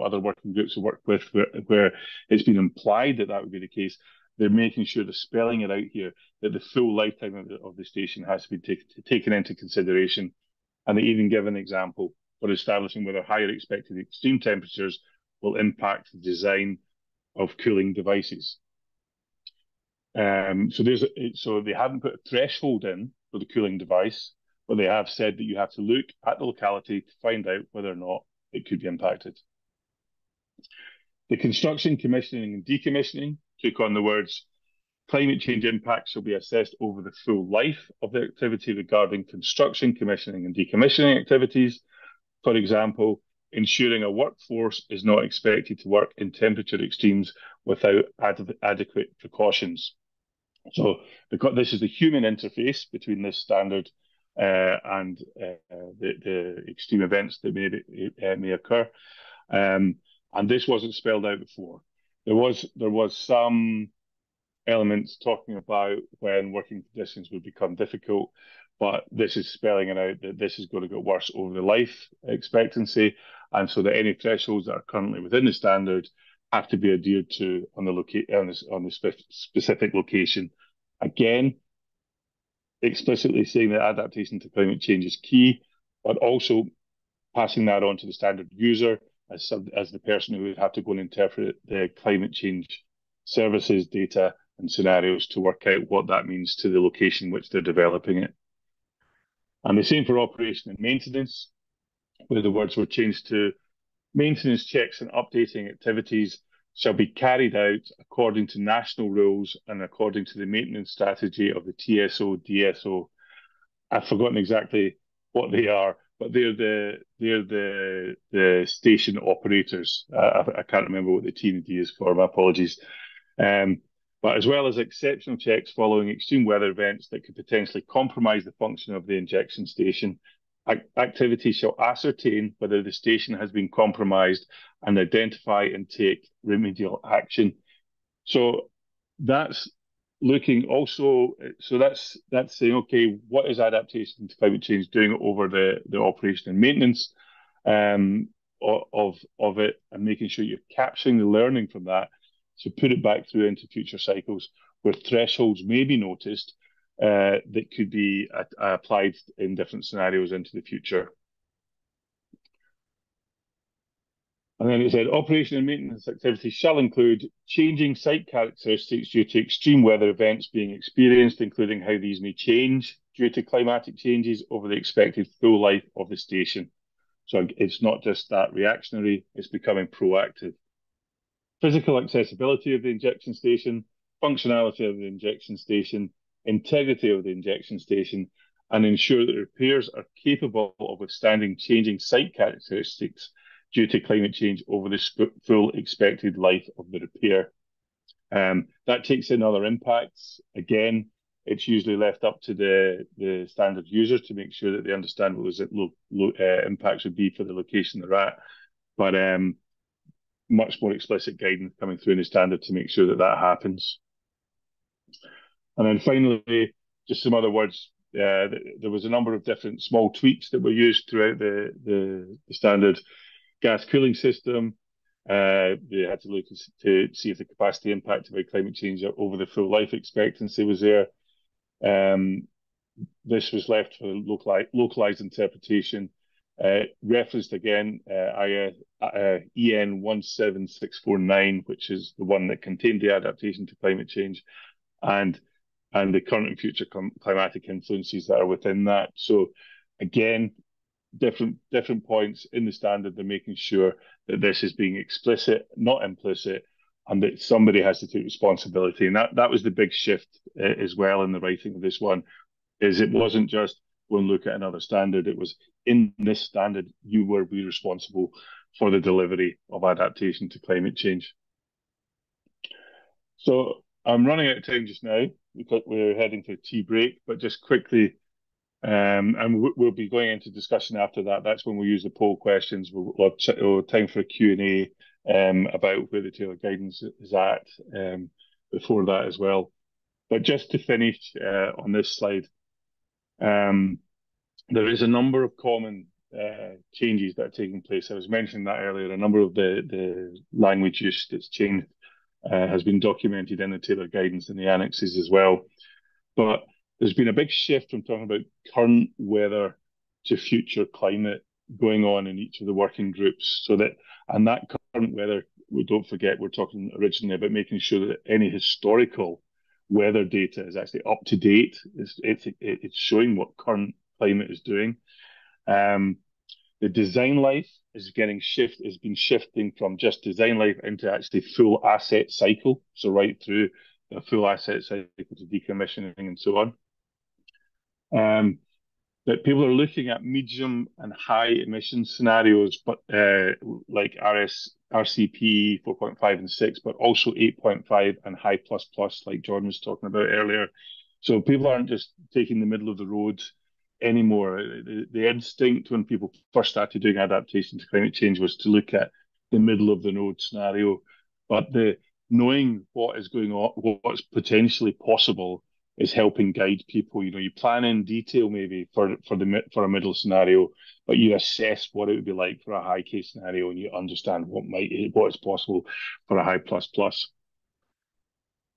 other working groups have worked with, where it's been implied that would be the case, they're making sure they're spelling it out here that the full lifetime of the station has to be taken into consideration. And they even give an example for establishing whether higher expected extreme temperatures will impact the design of cooling devices. So they haven't put a threshold in for the cooling device, but they have said that you have to look at the locality to find out whether or not it could be impacted. The construction, commissioning, and decommissioning took on the words, climate change impacts shall be assessed over the full life of the activity regarding construction, commissioning, and decommissioning activities. For example, ensuring a workforce is not expected to work in temperature extremes without adequate precautions. So this is the human interface between this standard and the extreme events that may occur. And this wasn't spelled out before. There was some elements talking about when working conditions would become difficult, but this is spelling it out that this is going to get worse over the life expectancy, and so that any thresholds that are currently within the standard have to be adhered to on the specific location. Again, explicitly saying that adaptation to climate change is key, but also passing that on to the standard user as the person who would have to go and interpret the climate change services, data, and scenarios to work out what that means to the location which they're developing it. And the same for operation and maintenance, where the words were changed to maintenance checks and updating activities shall be carried out according to national rules and according to the maintenance strategy of the TSO, DSO. I've forgotten exactly what they are, but they're the station operators. I can't remember what the T and D is for. My apologies. But as well as exceptional checks following extreme weather events that could potentially compromise the function of the injection station, activities shall ascertain whether the station has been compromised and identify and take remedial action. So that's looking also, so that's saying, okay, what is adaptation to climate change doing over the operation and maintenance of it, and making sure you're capturing the learning from that to put it back through into future cycles where thresholds may be noticed that could be applied in different scenarios into the future. And then it said, operation and maintenance activities shall include changing site characteristics due to extreme weather events being experienced, including how these may change due to climatic changes over the expected full life of the station. So it's not just that reactionary, it's becoming proactive. Physical accessibility of the injection station, functionality of the injection station, integrity of the injection station, and ensure that repairs are capable of withstanding changing site characteristics due to climate change over the full expected life of the repair. That takes in other impacts. Again, it's usually left up to the standard users to make sure that they understand what those impacts would be for the location they're at. But much more explicit guidance coming through in the standard to make sure that that happens. And then finally, just some other words. There was a number of different small tweaks that were used throughout the standard. Gas cooling system. They had to look to see if the capacity impact by climate change over the full life expectancy was there. This was left for localized interpretation. Referenced again EN 17649, which is the one that contained the adaptation to climate change, and the current and future climatic influences that are within that. So again, different points in the standard, they're making sure that this is being explicit, not implicit, and that somebody has to take responsibility. And that was the big shift as well in the writing of this one, is it wasn't just go and look at another standard. It was in this standard, you will be responsible for the delivery of adaptation to climate change. So I'm running out of time just now because we're heading to a tea break, but just quickly, and we'll be going into discussion after that. That's when we'll use the poll questions. We'll have time for a Q&A about where the tailored guidance is at before that as well. But just to finish on this slide, there is a number of common changes that are taking place. I was mentioning that earlier. A number of the language use that's changed has been documented in the tailored guidance in the annexes as well. But there's been a big shift from talking about current weather to future climate going on in each of the working groups. And that current weather, we don't forget, we're talking originally about making sure that any historical weather data is actually up to date. It's showing what current climate is doing. The design life has been shifting from just design life into actually full asset cycle. So right through the full asset cycle to decommissioning and so on. That people are looking at medium and high emission scenarios, but like RCP 4.5 and 6, but also 8.5 and high plus plus, like John was talking about earlier. So people aren't just taking the middle of the road anymore. The instinct when people first started doing adaptation to climate change was to look at the middle of the road scenario, but knowing what is going on, what's potentially possible, is helping guide people. You plan in detail maybe for a middle scenario, but you assess what it would be like for a high case scenario, and you understand what is possible for a high plus plus.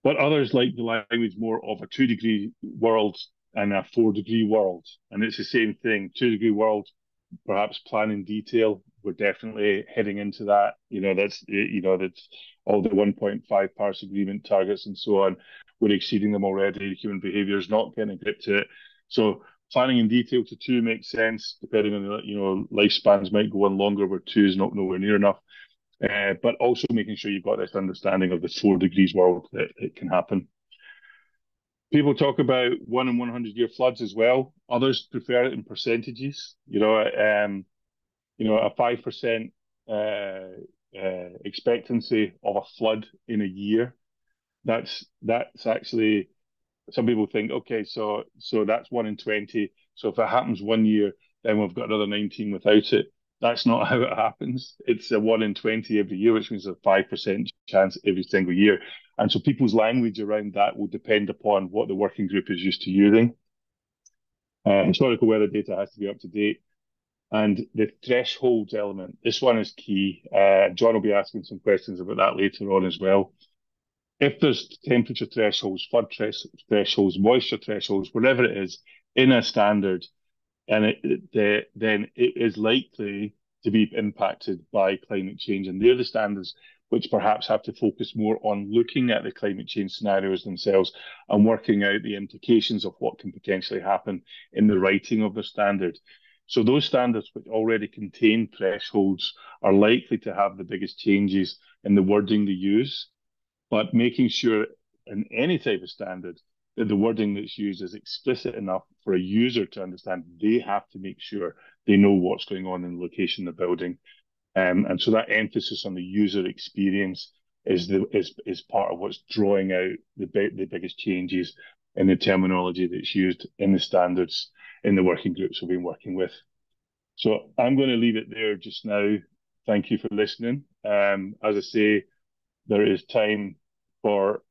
But others like the language more of a 2-degree world and a 4-degree world, and it's the same thing. 2-degree world, perhaps plan in detail. We're definitely heading into that. That's all the 1.5 Paris Agreement targets and so on. We're exceeding them already. Human behaviour is not getting a grip to it. So planning in detail to 2 makes sense, depending on lifespans might go on longer where 2 is not nowhere near enough. But also making sure you've got this understanding of the 4 degrees world that it can happen. People talk about 1 in 100-year floods as well. Others prefer it in percentages. A 5% expectancy of a flood in a year. That's actually, some people think, okay, so that's 1 in 20. So if it happens one year, then we've got another 19 without it. That's not how it happens. It's a 1 in 20 every year, which means a 5% chance every single year. And so people's language around that will depend upon what the working group is used to using. Historical weather data has to be up to date. And the thresholds element, this one is key. John will be asking some questions about that later on as well. If there's temperature thresholds, flood thresholds, moisture thresholds, whatever it is, in a standard, and then it is likely to be impacted by climate change. And they're the standards which perhaps have to focus more on looking at the climate change scenarios themselves and working out the implications of what can potentially happen in the writing of the standard. So those standards which already contain thresholds are likely to have the biggest changes in the wording they use, but making sure in any type of standard that the wording that's used is explicit enough for a user to understand. They have to make sure they know what's going on in the location of the building. And so that emphasis on the user experience is part of what's drawing out the biggest changes in the terminology that's used in the standards in the working groups we've been working with. So I'm going to leave it there just now. Thank you for listening. As I say, there is time for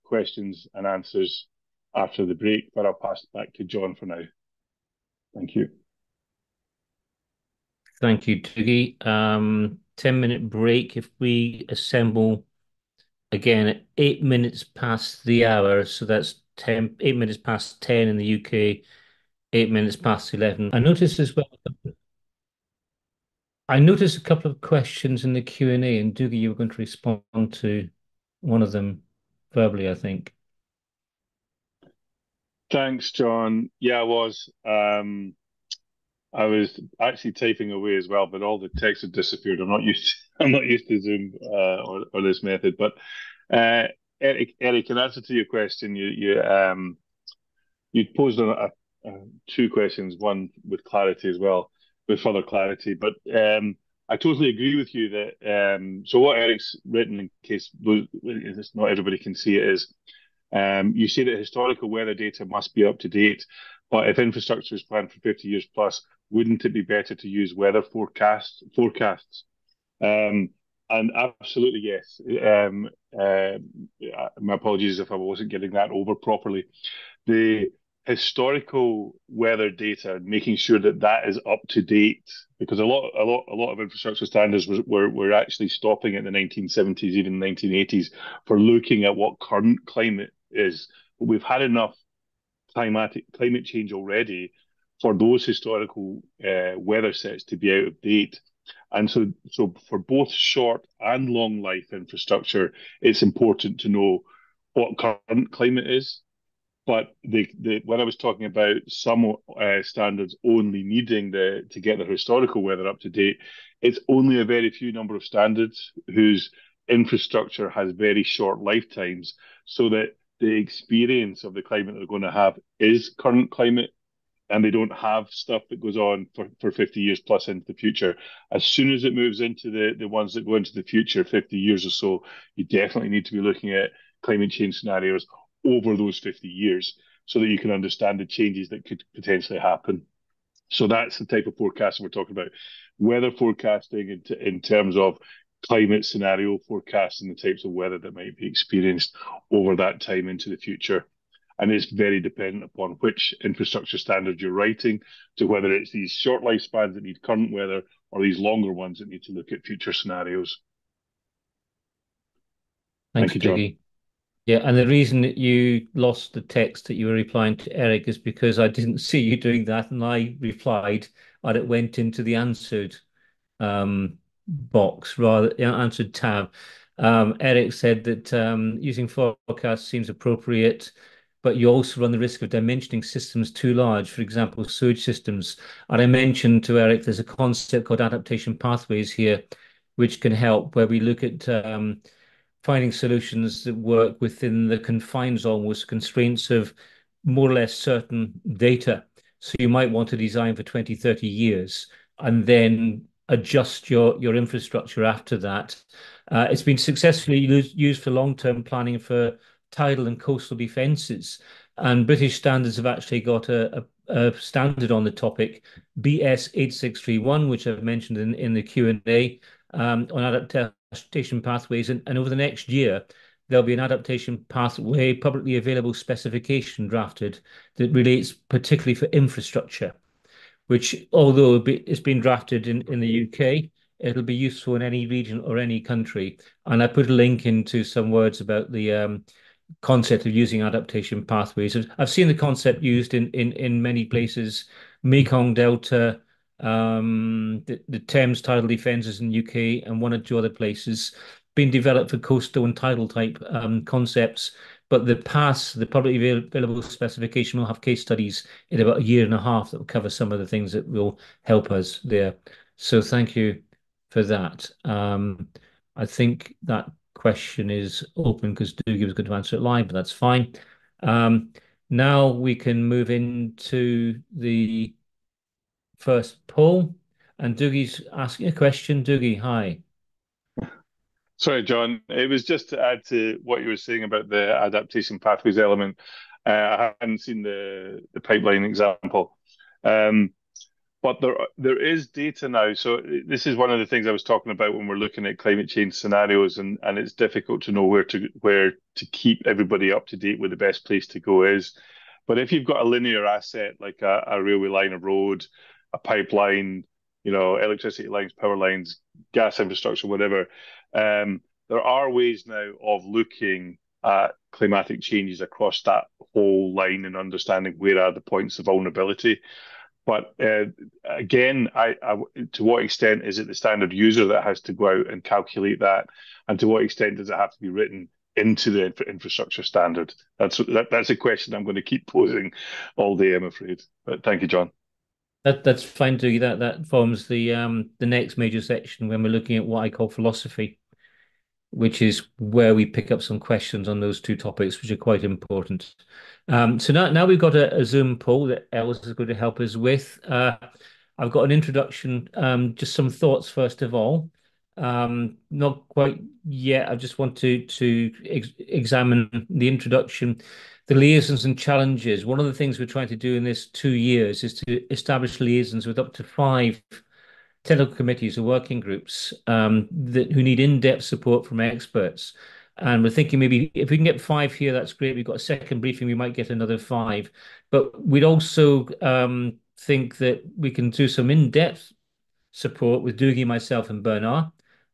questions and answers after the break, but I'll pass it back to John for now. Thank you. Thank you, Dougie. 10-minute break. If we assemble again at 8 minutes past the hour, so that's 8 minutes past 10 in the UK, 8 minutes past 11. I noticed as well. I noticed a couple of questions in the Q&A, and Dougie, you were going to respond to one of them verbally, I think. Thanks, John. Yeah, I was. I was actually typing away as well, but all the text had disappeared. I'm not used to Zoom or this method. But Eric, in answer to your question, you posed two questions, one with clarity as well, with further clarity. But I totally agree with you that so what Eric's written, in case not everybody can see it, is you say that historical weather data must be up to date, but if infrastructure is planned for 50 years plus, wouldn't it be better to use weather forecasts? And absolutely yes. My apologies if I wasn't getting that over properly. The historical weather data, making sure that that is up to date, because a lot of infrastructure standards were actually stopping in the 1970s, even 1980s, for looking at what current climate is. But we've had enough climate change already for those historical weather sets to be out of date. And so for both short and long life infrastructure, it's important to know what current climate is. But when I was talking about some standards only needing to get the historical weather up to date, it's only a very few number of standards whose infrastructure has very short lifetimes, so that the experience of the climate they're going to have is current climate, and they don't have stuff that goes on for 50 years plus into the future. As soon as it moves into the ones that go into the future, 50 years or so, you definitely need to be looking at climate change scenarios over those 50 years so that you can understand the changes that could potentially happen. So that's the type of forecasting we're talking about. Weather forecasting in terms of climate scenario forecasting, the types of weather that might be experienced over that time into the future. And it's very dependent upon which infrastructure standard you're writing, to whether it's these short lifespans that need current weather or these longer ones that need to look at future scenarios. Thanks, Thank you, John. Dougie. Yeah, and the reason that you lost the text that you were replying to Eric is because I didn't see you doing that, and I replied, and it went into the answered box rather answered tab. Eric said that using forecasts seems appropriate, but you also run the risk of dimensioning systems too large, for example, sewage systems. And I mentioned to Eric there's a concept called adaptation pathways here, which can help where we look at finding solutions that work within the confines, almost constraints of more or less certain data. So you might want to design for 20, 30 years and then adjust your infrastructure after that. It's been successfully used for long-term planning for tidal and coastal defences. And British standards have actually got a standard on the topic, BS 8631, which I've mentioned in the Q&A, on adaptation pathways. And over the next year, there'll be an adaptation pathway publicly available specification drafted that relates particularly for infrastructure, which, although it's been drafted in the UK, it'll be useful in any region or any country. And I put a link into some words about the concept of using adaptation pathways. I've seen the concept used in many places, Mekong Delta, the Thames tidal defences in the UK, and one or two other places, being developed for coastal and tidal type concepts. But the publicly available specification will have case studies in about a year and a half that will cover some of the things that will help us there. So thank you for that. I think that question is open because Dougie was going to answer it live, but that's fine. Now we can move into the first poll, and Dougie's asking a question. Dougie, hi. Sorry, John. It was just to add to what you were saying about the adaptation pathways element. I hadn't seen the pipeline example. But there is data now. So this is one of the things I was talking about when we're looking at climate change scenarios, and it's difficult to know where to keep everybody up to date with the best place to go is. But if you've got a linear asset like a railway line, a road, a pipeline, electricity lines, power lines, gas infrastructure, whatever, there are ways now of looking at climatic changes across that whole line and understanding where are the points of vulnerability. But again, to what extent is it the standard user that has to go out and calculate that, and to what extent does it have to be written into the infrastructure standard? That's a question I'm going to keep posing all day, I'm afraid. But thank you, John. That's fine, Dougie. That forms the next major section when we're looking at what I call philosophy, which is where we pick up some questions on those two topics, which are quite important. So now we've got a Zoom poll that Els is going to help us with. I've got an introduction, just some thoughts first of all. Not quite yet. I just want to examine the introduction, the liaisons and challenges. One of the things we're trying to do in this 2 years is to establish liaisons with up to 5 technical committees or working groups who need in-depth support from experts. And we're thinking maybe if we can get 5 here, that's great. We've got a second briefing, we might get another 5. But we'd also think that we can do some in-depth support with Dougie, myself, and Bernard,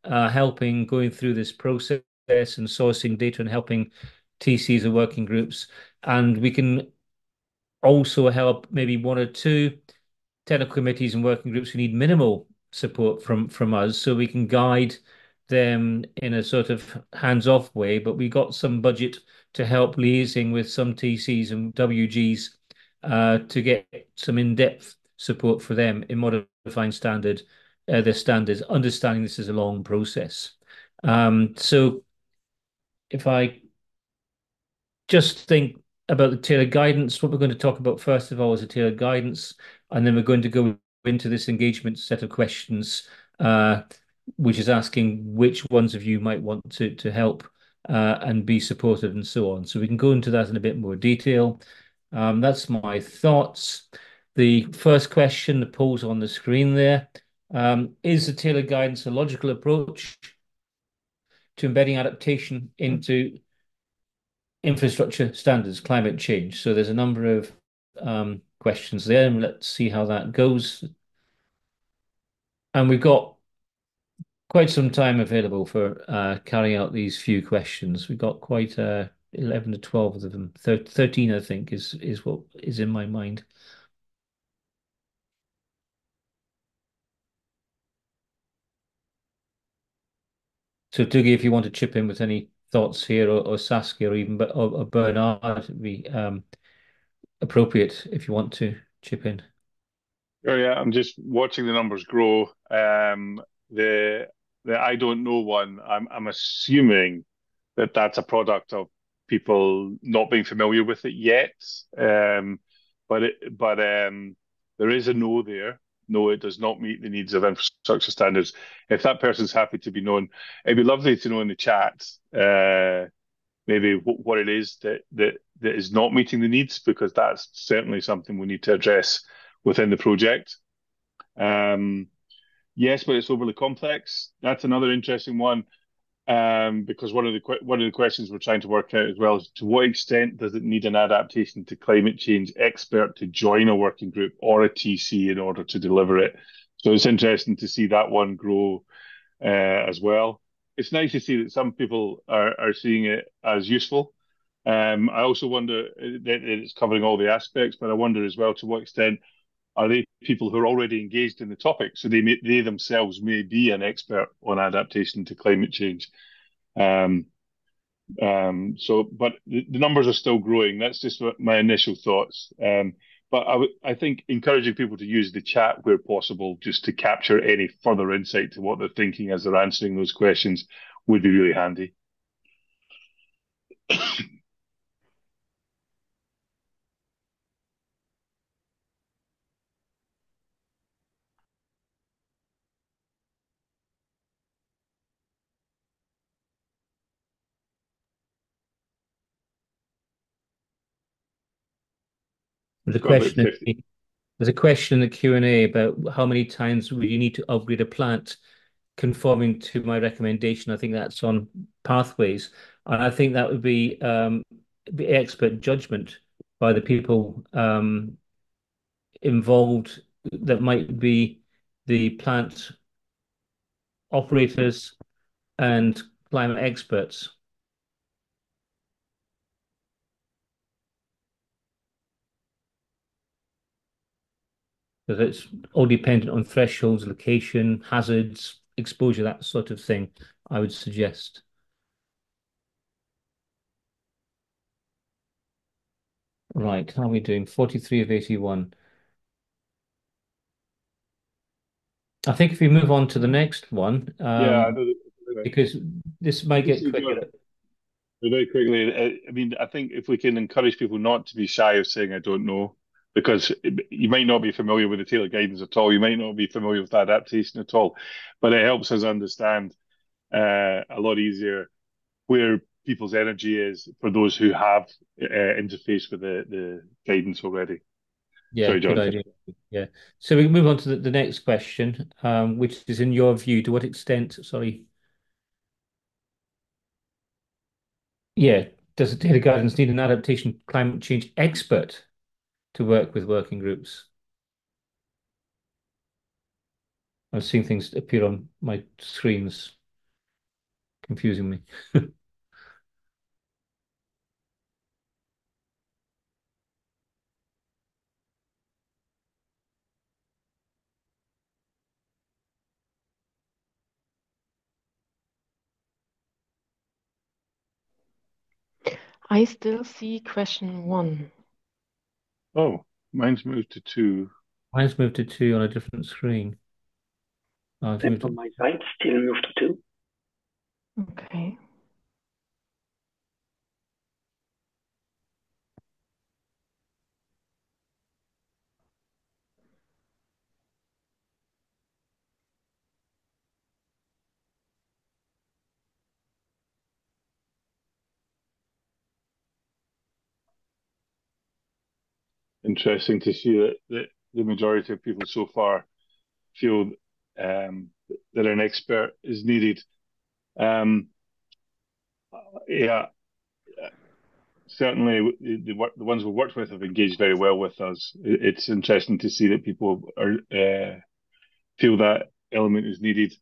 helping going through this process and sourcing data and helping TCs and working groups. And we can also help maybe 1 or 2 technical committees and working groups who need minimal support from us, so we can guide them in a sort of hands-off way. But we got some budget to help liaising with some TCs and WGs to get some in-depth support for them in modifying their standards, understanding this is a long process. So if I just think about the tailored guidance, what we're going to talk about first of all is a tailored guidance, and then we're going to go into this engagement set of questions, which is asking which ones of you might want to help and be supportive and so on. So we can go into that in a bit more detail. That's my thoughts. The first question, the poll's on the screen there. Is the tailored guidance a logical approach to embedding adaptation into infrastructure standards, climate change. So there's a number of questions there, and let's see how that goes. And we've got quite some time available for carrying out these few questions. We've got quite 11 to 12 of them. 13, I think, is what is in my mind. So, Dougie, if you want to chip in with any thoughts here, or Saskia, or even or Bernard, it'd be appropriate if you want to chip in. Oh yeah, I'm just watching the numbers grow. The the I don't know one. I'm assuming that that's a product of people not being familiar with it yet. But there is a no there. No, it does not meet the needs of infrastructure standards. If that person's happy to be known, it'd be lovely to know in the chat. Maybe what it is that is not meeting the needs, because that's certainly something we need to address within the project. Um, yes, but it's overly complex. That's another interesting one, because one of the questions we're trying to work out as well is, to what extent does it need an adaptation to climate change expert to join a working group or a TC in order to deliver it? So it's interesting to see that one grow as well. It's nice to see that some people are seeing it as useful. I also wonder that it's covering all the aspects, but I wonder as well, to what extent are they people who are already engaged in the topic? So they themselves may be an expert on adaptation to climate change. Um, but the numbers are still growing. That's just my initial thoughts. But I think encouraging people to use the chat where possible, just to capture any further insight to what they're thinking as they're answering those questions, would be really handy. There's a Got about question. 50. There's a question in the Q&A about how many times would you need to upgrade a plant conforming to my recommendation. I think that's on pathways. And I think that would be expert judgment by the people involved, that might be the plant operators and climate experts. Because it's all dependent on thresholds, location, hazards, exposure, that sort of thing, I would suggest. Right, how are we doing? 43 of 81. I think if we move on to the next one, Yeah, I know because this might just get quicker. very quickly. I mean, I think if we can encourage people not to be shy of saying "I don't know," because you might not be familiar with the Taylor guidance at all, you might not be familiar with adaptation at all, but it helps us understand a lot easier where people's energy is for those who have interfaced with the guidance already. Yeah, Sorry, good John. idea. Yeah. So we can move on to the next question, which is, in your view, to what extent, sorry, yeah, does the data guidance need an adaptation climate change expert to work with working groups? I'm seeing things appear on my screens, confusing me. I still see question 1. Oh, mine's moved to 2. Mine's moved to 2 on a different screen. Oh, I've Same moved on it. my side, still moved to 2. Okay. Interesting to see that the majority of people so far feel that an expert is needed. Um, yeah, certainly the ones we've worked with have engaged very well with us. It's interesting to see that people are feel that element is needed.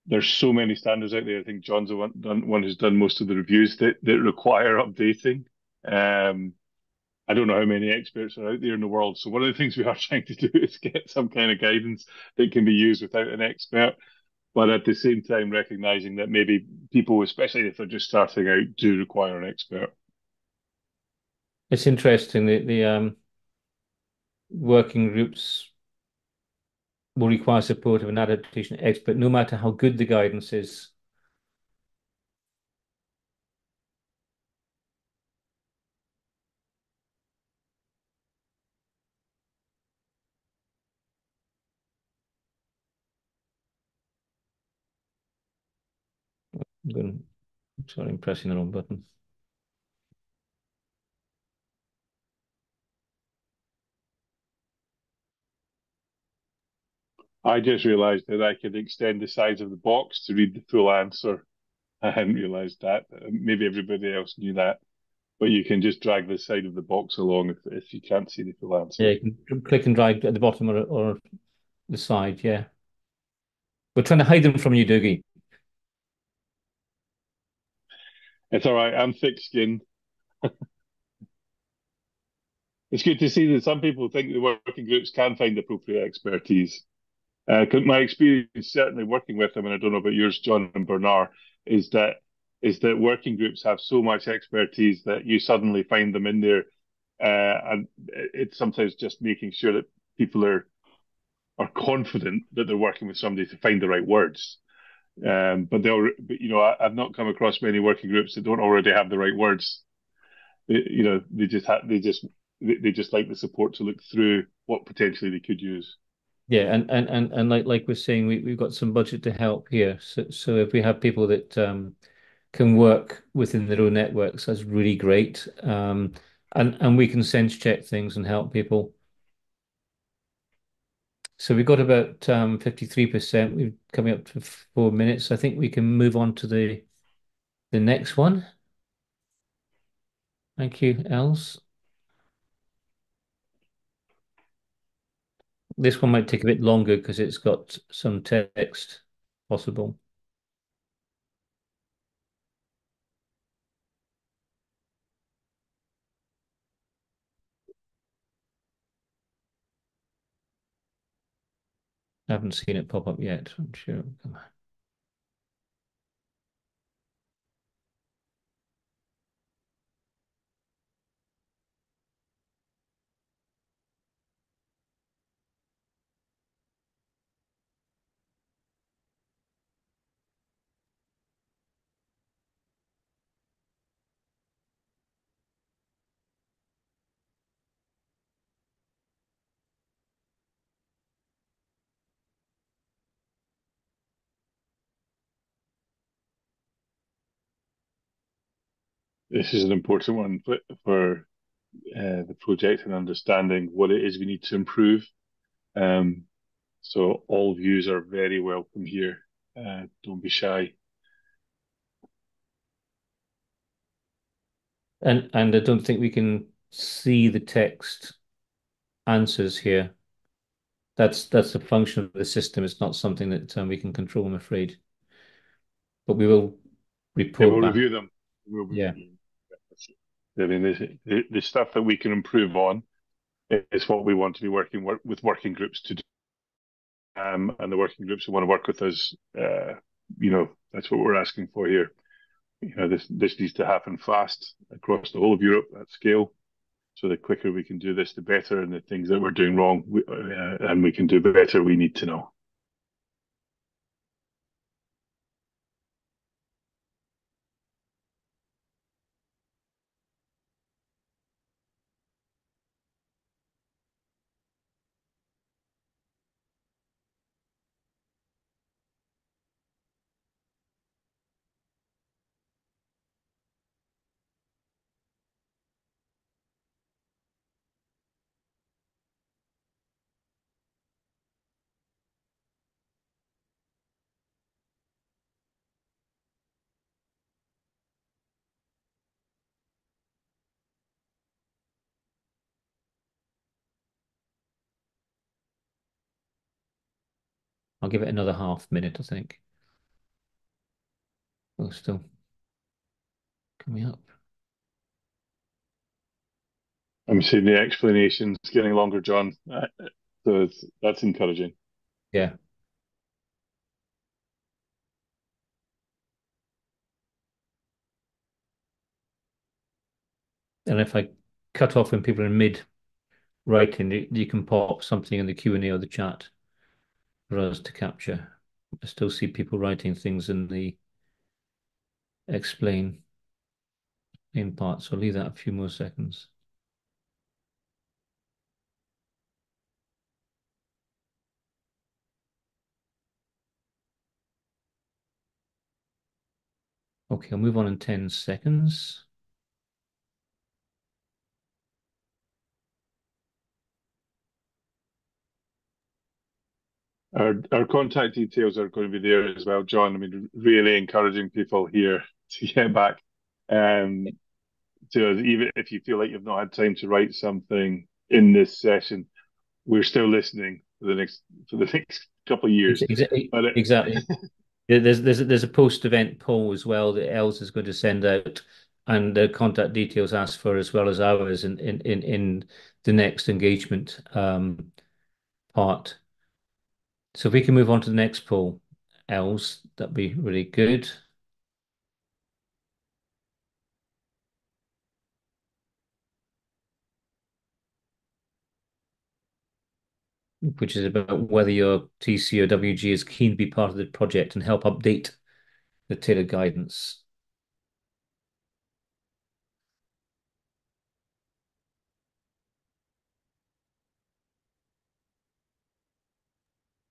There's so many standards out there. I think John's the one who's done most of the reviews that require updating. I don't know how many experts are out there in the world. So one of the things we are trying to do is get some kind of guidance that can be used without an expert, but at the same time recognizing that maybe people, especially if they're just starting out, do require an expert. It's interesting that the working groups will require support of an adaptation expert, no matter how good the guidance is. Sorry, I'm pressing the wrong button. I just realized that I could extend the size of the box to read the full answer. I hadn't realized that. Maybe everybody else knew that, but you can just drag the side of the box along if you can't see the full answer. Yeah, you can click and drag at the bottom or the side. Yeah, we're trying to hide them from you, Dougie. It's all right. I'm thick-skinned. It's good to see that some people think the working groups can find appropriate expertise. 'Cause my experience, certainly working with them, and I don't know about yours, John and Bernard, is that working groups have so much expertise that you suddenly find them in there, and it's sometimes just making sure that people are confident that they're working with somebody to find the right words. But I've not come across many working groups that don't already have the right words. They just like the support to look through what potentially they could use. Yeah, and like we're saying, we've got some budget to help here. So if we have people that can work within their own networks, that's really great. And we can sense check things and help people. So we've got about 53%. We're coming up to 4 minutes. I think we can move on to the next one. Thank you, Els. This one might take a bit longer because it's got some text possible. I haven't seen it pop up yet. I'm sure. Come on. This is an important one for the project and understanding what it is we need to improve. So all views are very welcome here. Don't be shy. And I don't think we can see the text answers here. That's a function of the system. It's not something that we can control, I'm afraid. But we will Yeah, report we'll back. review them. We'll Yeah. review them. I mean, the stuff that we can improve on is what we want to be with working groups to do. And the working groups who want to work with us, that's what we're asking for here. This needs to happen fast across the whole of Europe at scale. So the quicker we can do this, the better. And the things that we're doing wrong, and we can do better, we need to know. I'll give it another half minute, I think. Oh, still coming up. I'm seeing the explanations getting longer, John. So that's encouraging. Yeah. And if I cut off when people are in mid writing, you can pop something in the Q&A or the chat for us to capture. I still see people writing things in the explain in part, so I'll leave that a few more seconds. Okay, I'll move on in 10 seconds. Our contact details are going to be there as well, John. I mean, really encouraging people here to get back to us, even if you feel like you've not had time to write something in this session. We're still listening for the next couple of years. But Exactly. There's a post-event poll as well that Els is going to send out, and the contact details asked for as well as ours in the next engagement part. So if we can move on to the next poll, Els, that'd be really good. Which is about whether your TC or WG is keen to be part of the project and help update the tailored guidance.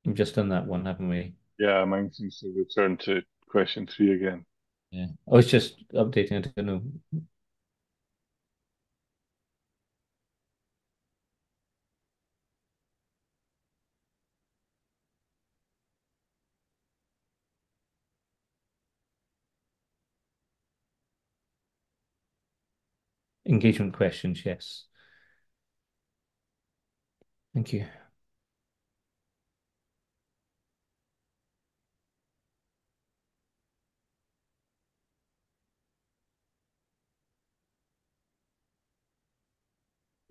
We've just done that one, haven't we? yeah, mine seems to return to question 3 again. Yeah. I was just updating, I don't know. Engagement questions, yes. Thank you.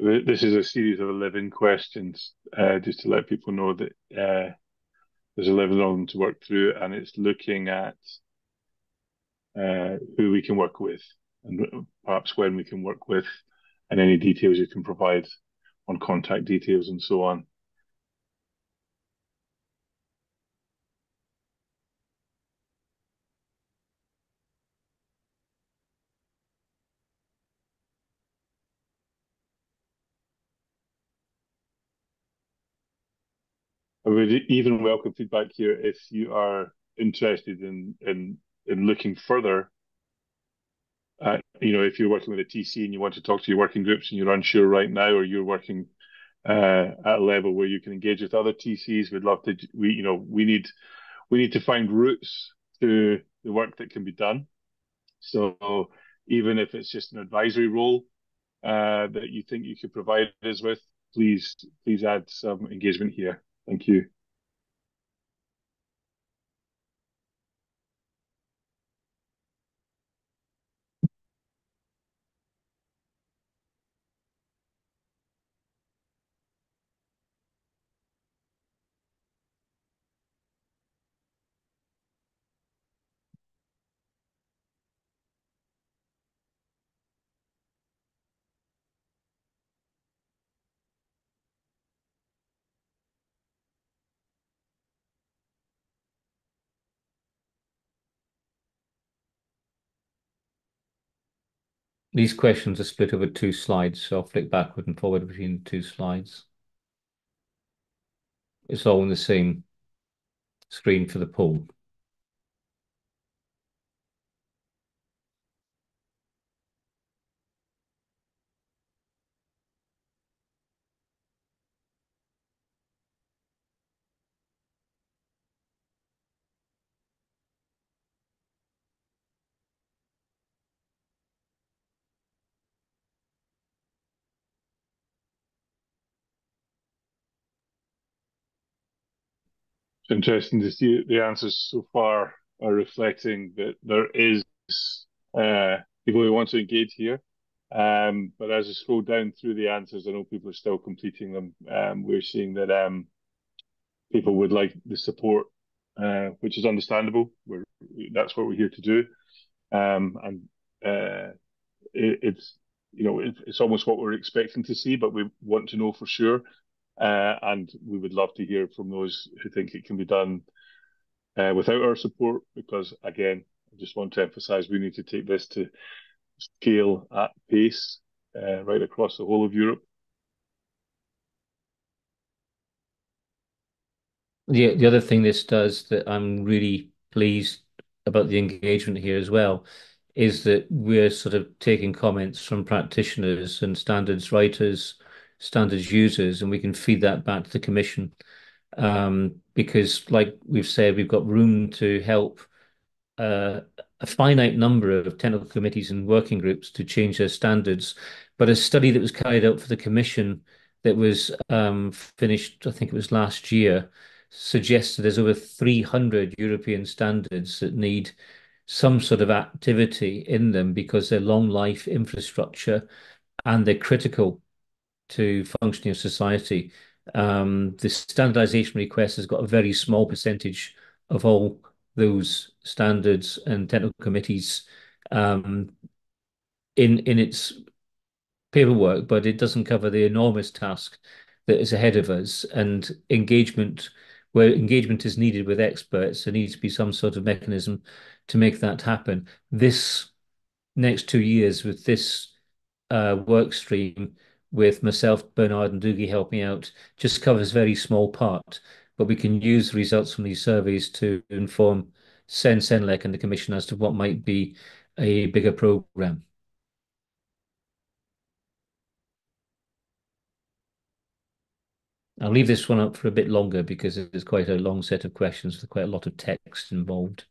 This is a series of 11 questions, just to let people know that there's 11 of them to work through, and it's looking at who we can work with and perhaps when we can work with, and any details you can provide on contact details and so on. I would even welcome feedback here if you are interested in looking further. If you're working with a TC and you want to talk to your working groups and you're unsure right now, or you're working at a level where you can engage with other TCs, we'd love to. We need to find routes to the work that can be done. So even if it's just an advisory role that you think you could provide us with, please add some engagement here. Thank you. These questions are split over 2 slides, so I'll flick backward and forward between the 2 slides. It's all on the same screen for the poll. interesting to see the answers so far are reflecting that there is people who want to engage here. But as I scroll down through the answers, I know people are still completing them. We're seeing that people would like the support, which is understandable. That's what we're here to do, and it's it's almost what we're expecting to see, but we want to know for sure. And we would love to hear from those who think it can be done without our support, because again, I just want to emphasize we need to take this to scale at pace right across the whole of Europe. The other thing this does that I'm really pleased about the engagement here as well is that we're sort of taking comments from practitioners and standards writers, standards users, and we can feed that back to the Commission. Because, like we've said, we've got room to help uh, a finite number of technical committees and working groups to change their standards. But a study that was carried out for the Commission that was finished, I think it was last year, suggested there's over 300 European standards that need some sort of activity in them because they're long life infrastructure and they're critical to functioning of society. The standardization request has got a very small percentage of all those standards and technical committees um, in its paperwork, but it doesn't cover the enormous task that is ahead of us. And engagement, where engagement is needed with experts, there needs to be some sort of mechanism to make that happen. This next 2 years with this work stream with myself, Bernard, and Doogie helping out just covers a very small part, but we can use the results from these surveys to inform CEN, CENELEC, and the Commission as to what might be a bigger program. I'll leave this one up for a bit longer because it's quite a long set of questions with quite a lot of text involved.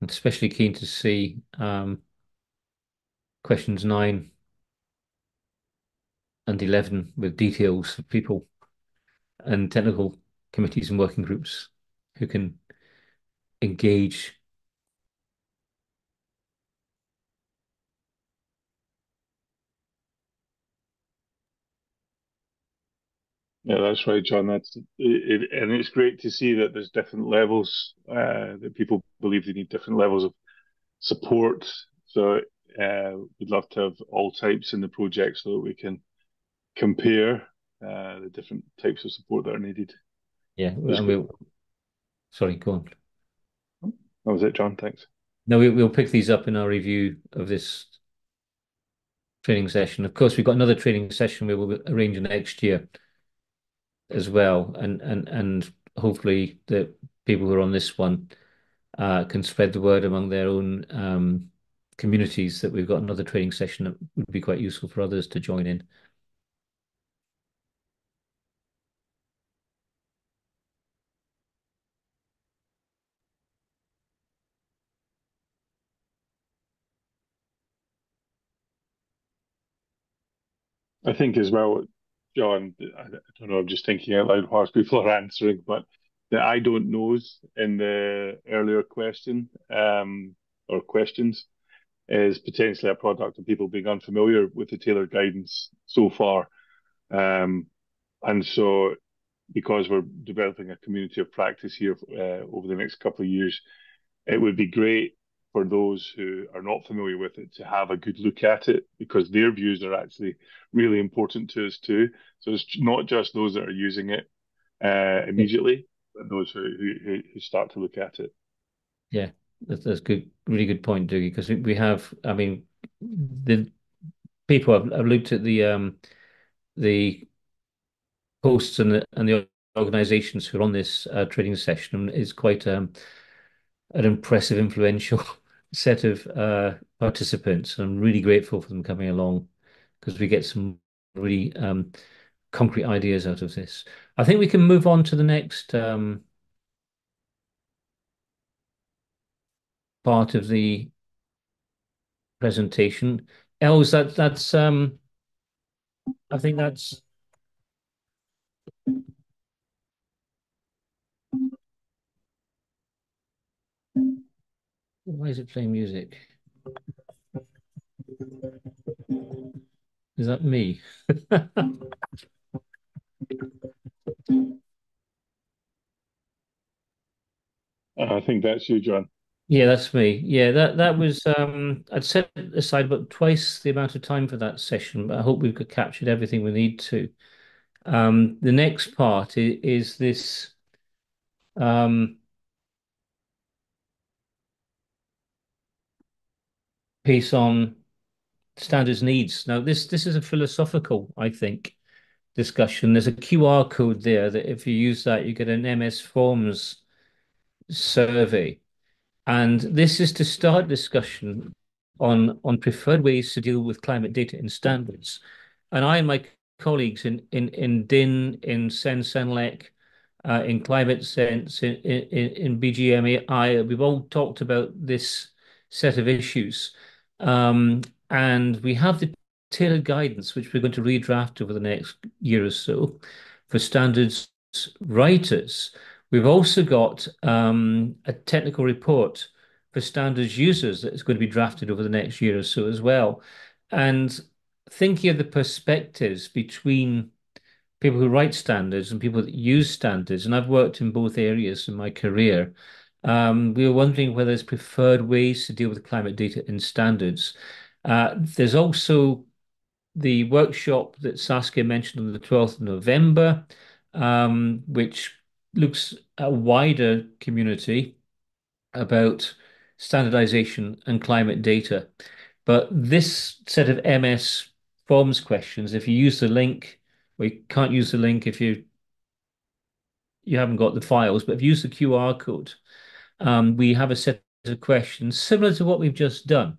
I'm especially keen to see questions 9 and 11 with details of people and technical committees and working groups who can engage. Yeah, that's right, John. That's it, and it's great to see that there's different levels that people believe they need different levels of support. So we'd love to have all types in the project so that we can compare the different types of support that are needed. Yeah, and sorry, go on. That was it, John. Thanks. No, we'll pick these up in our review of this training session. Of course, we've got another training session we will arrange next year as well, and hopefully the people who are on this one can spread the word among their own communities that we've got another training session that would be quite useful for others to join in. I think as well, John, I don't know, I'm just thinking out loud whilst people are answering, but the I don't knows in the earlier question or questions, is potentially a product of people being unfamiliar with the tailored guidance so far. And so, because we're developing a community of practice here over the next couple of years, it would be great for those who are not familiar with it to have a good look at it, because their views are actually really important to us too. So it's not just those that are using it immediately, but those who start to look at it. Yeah, that's good, really good point, Dougie, because we have, I mean, the people have looked at the posts and the organizations who are on this training session, and it's quite an impressive, influential set of participants. I'm really grateful for them coming along because we get some really concrete ideas out of this. I think we can move on to the next part of the presentation. Els, that's I think that's why is it playing music? Is that me? I think that's you, John. Yeah, that's me. Yeah, that was I'd set aside about twice the amount of time for that session, but I hope we've captured everything we need to. The next part is this um, piece on standards needs. Now, this is a philosophical, I think, discussion. There's a QR code there that if you use that, you get an MS Forms survey. And this is to start discussion on preferred ways to deal with climate data in standards. And I and my colleagues in DIN, in CEN, CENELEC, in Climate Sense, in BGMAI, we've all talked about this set of issues. And we have the tailored guidance, which we're going to redraft over the next year or so for standards writers. We've also got a technical report for standards users that is going to be drafted over the next year or so as well. And thinking of the perspectives between people who write standards and people that use standards, and I've worked in both areas in my career, we were wondering whether there's preferred ways to deal with climate data in standards. There's also the workshop that Saskia mentioned on the 12th of November, which looks at a wider community about standardization and climate data. But this set of MS Forms questions, if you use the link, or you can't use the link if you haven't got the files, but if you use the QR code, we have a set of questions similar to what we've just done.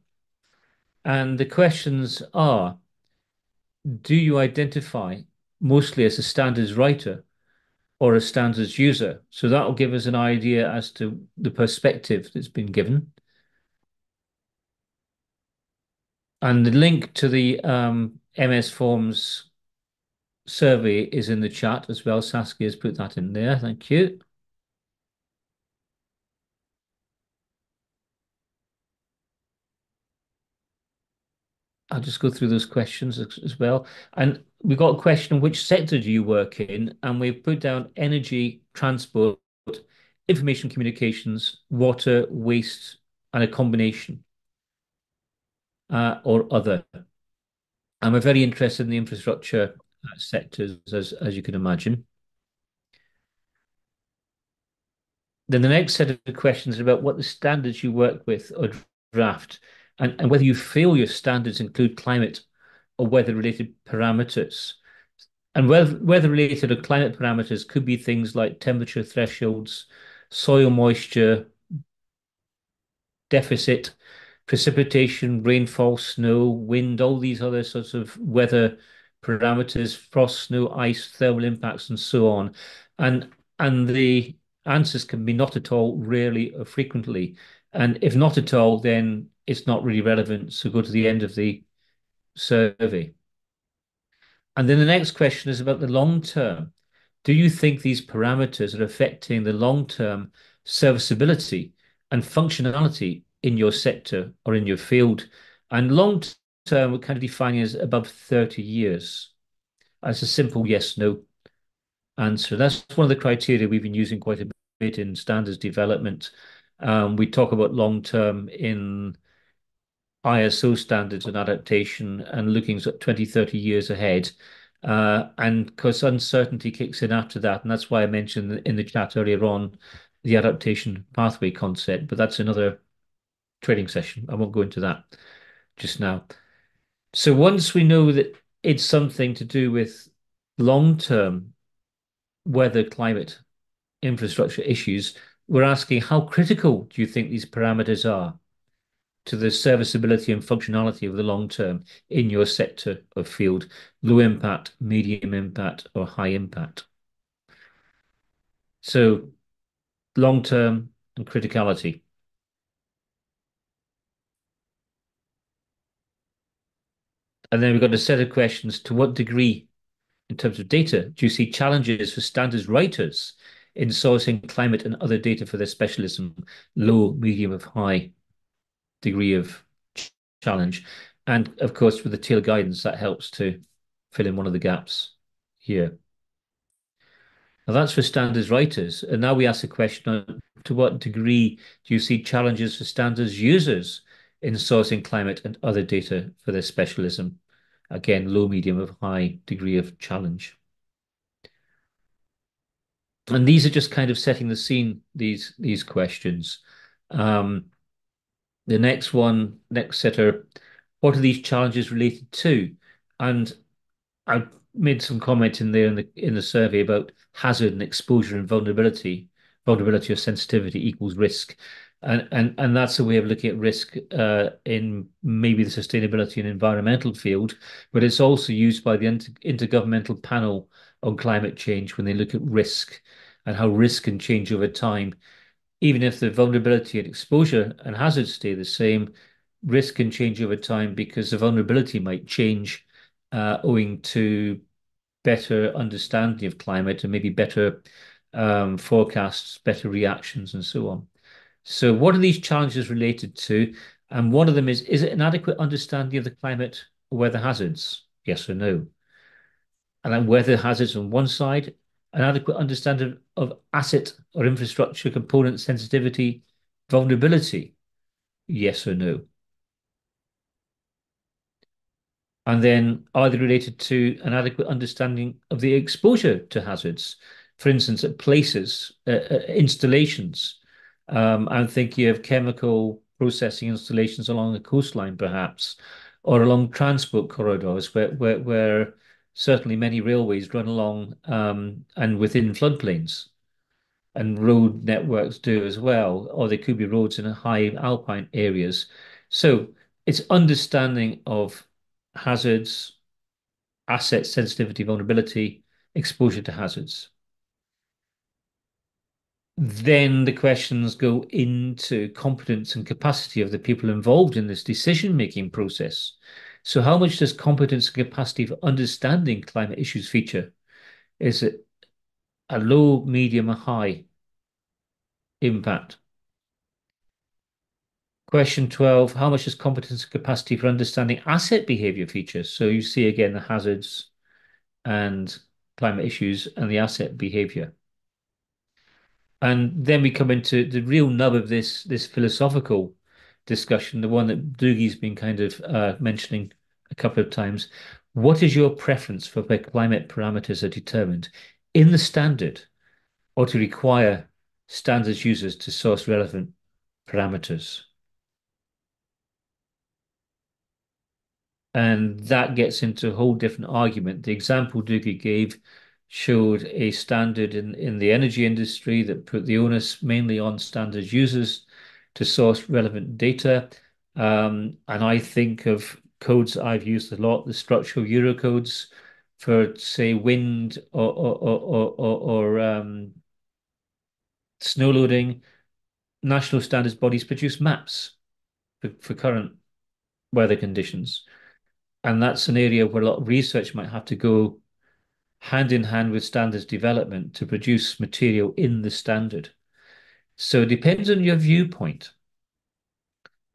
And the questions are, do you identify mostly as a standards writer or a standards user? So that will give us an idea as to the perspective that's been given. And the link to the MS Forms survey is in the chat as well. Saskia has put that in there. Thank you. I'll just go through those questions as well. And we've got a question, which sector do you work in? And we've put down energy, transport, information communications, water, waste, and a combination or other. And we're very interested in the infrastructure sectors, as you can imagine. Then the next set of questions are about what the standards you work with or draft, and whether you feel your standards include climate or weather-related parameters. And weather-related or climate parameters could be things like temperature thresholds, soil moisture, deficit, precipitation, rainfall, snow, wind, all these other sorts of weather parameters, frost, snow, ice, thermal impacts, and so on. And the answers can be not at all, rarely, or frequently. And if not at all, then it's not really relevant. So go to the end of the survey. And then the next question is about the long term. Do you think these parameters are affecting the long term serviceability and functionality in your sector or in your field? And long term, we're kind of defining as above 30 years. As a simple yes, no answer. That's one of the criteria we've been using quite a bit in standards development. We talk about long term in ISO standards and adaptation and looking at 20, 30 years ahead. And because uncertainty kicks in after that, and that's why I mentioned in the chat earlier on the adaptation pathway concept, but that's another training session. I won't go into that just now. So once we know that it's something to do with long-term weather, climate, infrastructure issues, we're asking how critical do you think these parameters are to the serviceability and functionality of the long term in your sector of field, low impact, medium impact, or high impact? So long term and criticality. And then we've got a set of questions. To what degree, in terms of data, do you see challenges for standards writers in sourcing climate and other data for their specialism, low, medium, of high degree of challenge? And of course, with the tail guidance, that helps to fill in one of the gaps here. Now that's for standards writers. And now we ask the question, to what degree do you see challenges for standards users in sourcing climate and other data for their specialism? Again, low, medium, of high degree of challenge. And these are just kind of setting the scene, these questions. The next one, next setter, what are these challenges related to? And I made some comment in there in the survey about hazard and exposure and vulnerability. Vulnerability or sensitivity equals risk. And that's a way of looking at risk in maybe the sustainability and environmental field, but it's also used by the Intergovernmental Panel on Climate Change when they look at risk and how risk can change over time. Even if the vulnerability and exposure and hazard stay the same, risk can change over time because the vulnerability might change owing to better understanding of climate and maybe better forecasts, better reactions, and so on. So what are these challenges related to? And one of them is it an adequate understanding of the climate or weather hazards? Yes or no? And then weather hazards on one side, an adequate understanding of asset or infrastructure component sensitivity, vulnerability? Yes or no? And then are they related to an adequate understanding of the exposure to hazards? For instance, at places, installations. I'm thinking of chemical processing installations along the coastline, perhaps, or along transport corridors where certainly many railways run along and within floodplains, and road networks do as well, or they could be roads in high alpine areas. So it's understanding of hazards, asset sensitivity, vulnerability, exposure to hazards. Then the questions go into competence and capacity of the people involved in this decision-making process. So how much does competence and capacity for understanding climate issues feature? Is it a low, medium, or high impact? Question 12, how much does competence and capacity for understanding asset behavior feature? So you see again the hazards and climate issues and the asset behavior. And then we come into the real nub of this philosophical discussion, the one that Doogie's been kind of mentioning a couple of times. What is your preference for where climate parameters are determined in the standard or to require standards users to source relevant parameters? And that gets into a whole different argument. The example Doogie gave showed a standard in the energy industry that put the onus mainly on standards users to source relevant data. And I think of codes I've used a lot, the structural Eurocodes for, say, wind or snow loading. National standards bodies produce maps for current weather conditions. And that's an area where a lot of research might have to go hand in hand with standards development to produce material in the standard. So it depends on your viewpoint.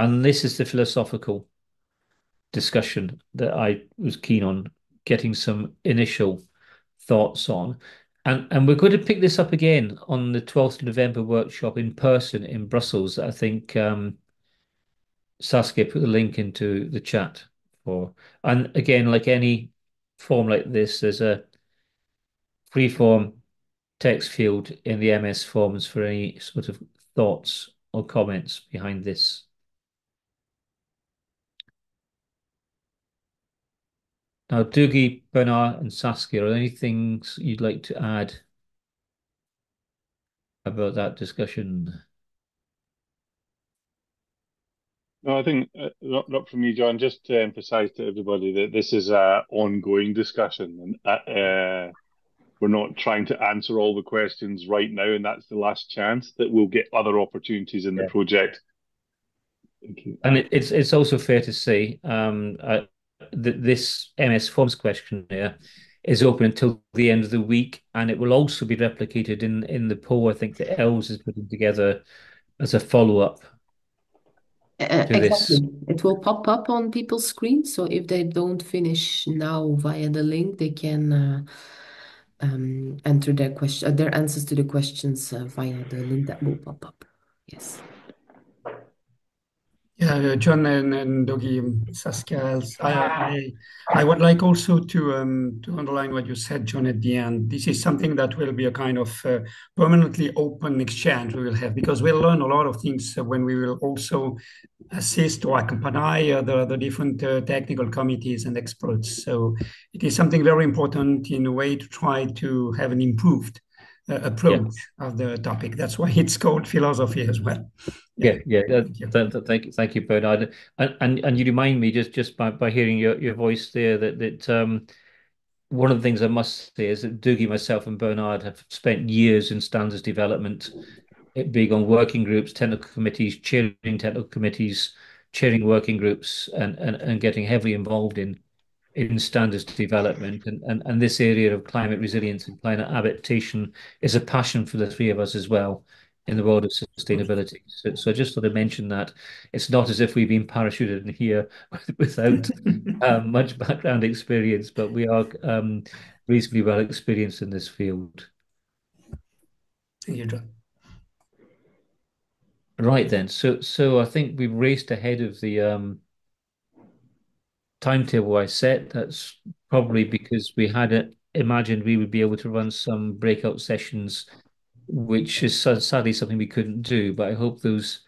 And this is the philosophical discussion that I was keen on getting some initial thoughts on. And we're going to pick this up again on the 12th of November workshop in person in Brussels. I think Saskia put the link into the chat for. And again, like any form like this, there's a free form text field in the MS forms for any sort of thoughts or comments behind this. Now, Doogie, Bernard, and Saskia, are there any things you'd like to add about that discussion? No, I think not from me, John. Just to emphasise to everybody that this is a ongoing discussion, and we're not trying to answer all the questions right now, and that's the last chance. That we'll get other opportunities in the Yeah. project. Thank you. And it's also fair to say that this MS Forms questionnaire is open until the end of the week, and it will also be replicated in the poll. I think that Els is putting together as a follow-up to this. Exactly. It will pop up on people's screens. So if they don't finish now via the link, they can enter their answers to the questions via the link that will pop up. Yes. Yeah, John and Doggy, Saskia, I would like also to underline what you said, John, at the end. This is something that will be a kind of permanently open exchange we will have, because we'll learn a lot of things when we will also assist or accompany the different technical committees and experts. So it is something very important in a way to try to have an improved approach of the topic. That's why it's called philosophy as well. Yeah. Thank Thank you, Bernard. And you remind me just by hearing your voice there that one of the things I must say is that Doogie, myself, and Bernard have spent years in standards development, it being on working groups, technical committees, chairing technical committees, chairing working groups, and getting heavily involved in standards development. And this area of climate resilience and climate adaptation is a passion for the three of us as well in the world of sustainability. So I just thought to mention that it's not as if we've been parachuted in here without much background experience, but we are reasonably well experienced in this field. Thank you, John. Right then. So I think we've raced ahead of the timetable I set. That's probably because we had imagined we would be able to run some breakout sessions, which is sadly something we couldn't do. But I hope those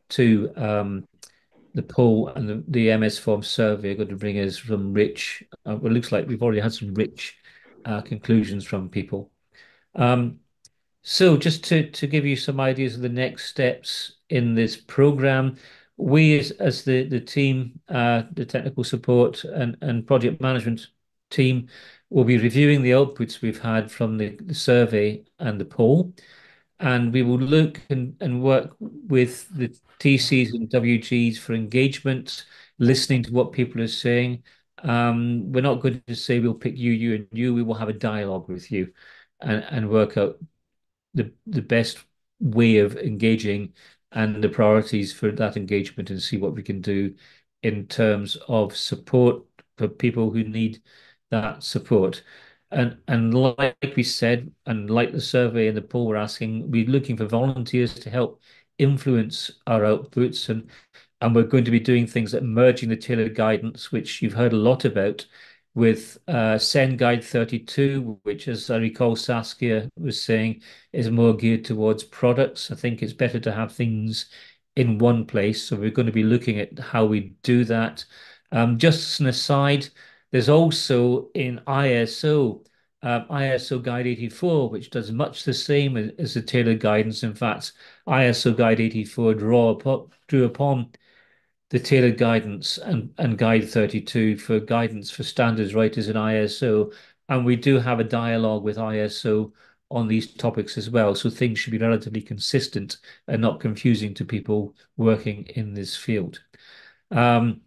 two, the poll and the MS Form survey, are going to bring us from rich. Well, it looks like we've already had some rich conclusions from people. So just to give you some ideas of the next steps in this program, we as the team, the technical support and project management team, will be reviewing the outputs we've had from the survey and the poll, and we will look and work with the TCs and WGs for engagement, listening to what people are saying. We're not going to say we'll pick you, you, and you. We will have a dialogue with you and work out the best way of engaging and the priorities for that engagement, and see what we can do in terms of support for people who need that support. And like we said, and like the survey and the poll we're asking, we're looking for volunteers to help influence our outputs, and we're going to be doing things like merging the tailored guidance, which you've heard a lot about, with CEN Guide 32, which, as I recall, Saskia was saying, is more geared towards products. I think it's better to have things in one place. So we're going to be looking at how we do that. Just as an aside, there's also in ISO Guide 84, which does much the same as the tailored guidance. In fact, ISO Guide 84 drew upon the tailored guidance and Guide 32 for guidance for standards writers in ISO. And we do have a dialogue with ISO on these topics as well. So things should be relatively consistent and not confusing to people working in this field. Again,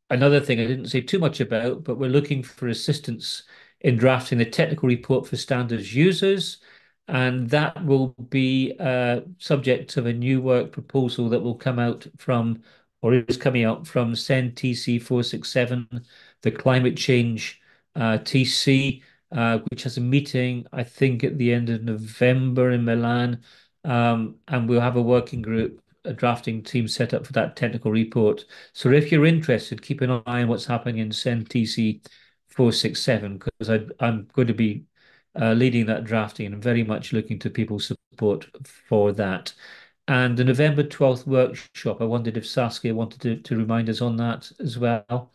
another thing I didn't say too much about, but we're looking for assistance in drafting the technical report for standards users. and that will be subject of a new work proposal that will come out from, or is coming out from CEN TC 467, the climate change TC, which has a meeting, I think, at the end of November in Milan. And we'll have a working group, a drafting team set up for that technical report. So if you're interested, keep an eye on what's happening in CEN TC 467, because I'm going to be leading that drafting and very much looking to people's support for that. And the November 12th workshop, I wondered if Saskia wanted to remind us on that as well.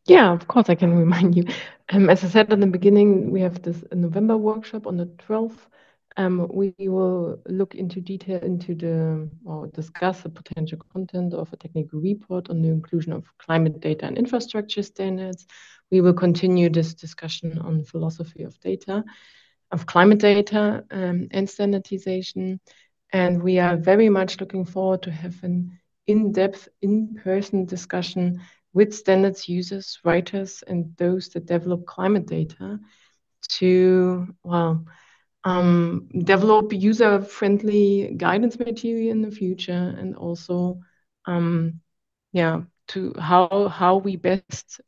Yeah, of course, I can remind you. As I said in the beginning, we have this November workshop on the 12th. We will look into detail into or discuss the potential content of a technical report on the inclusion of climate data and infrastructure standards. We will continue this discussion on philosophy of data, of climate data, and standardization. And we are very much looking forward to have an in-depth, in-person discussion with standards users, writers, and those that develop climate data to, develop user-friendly guidance material in the future, and also, to how we best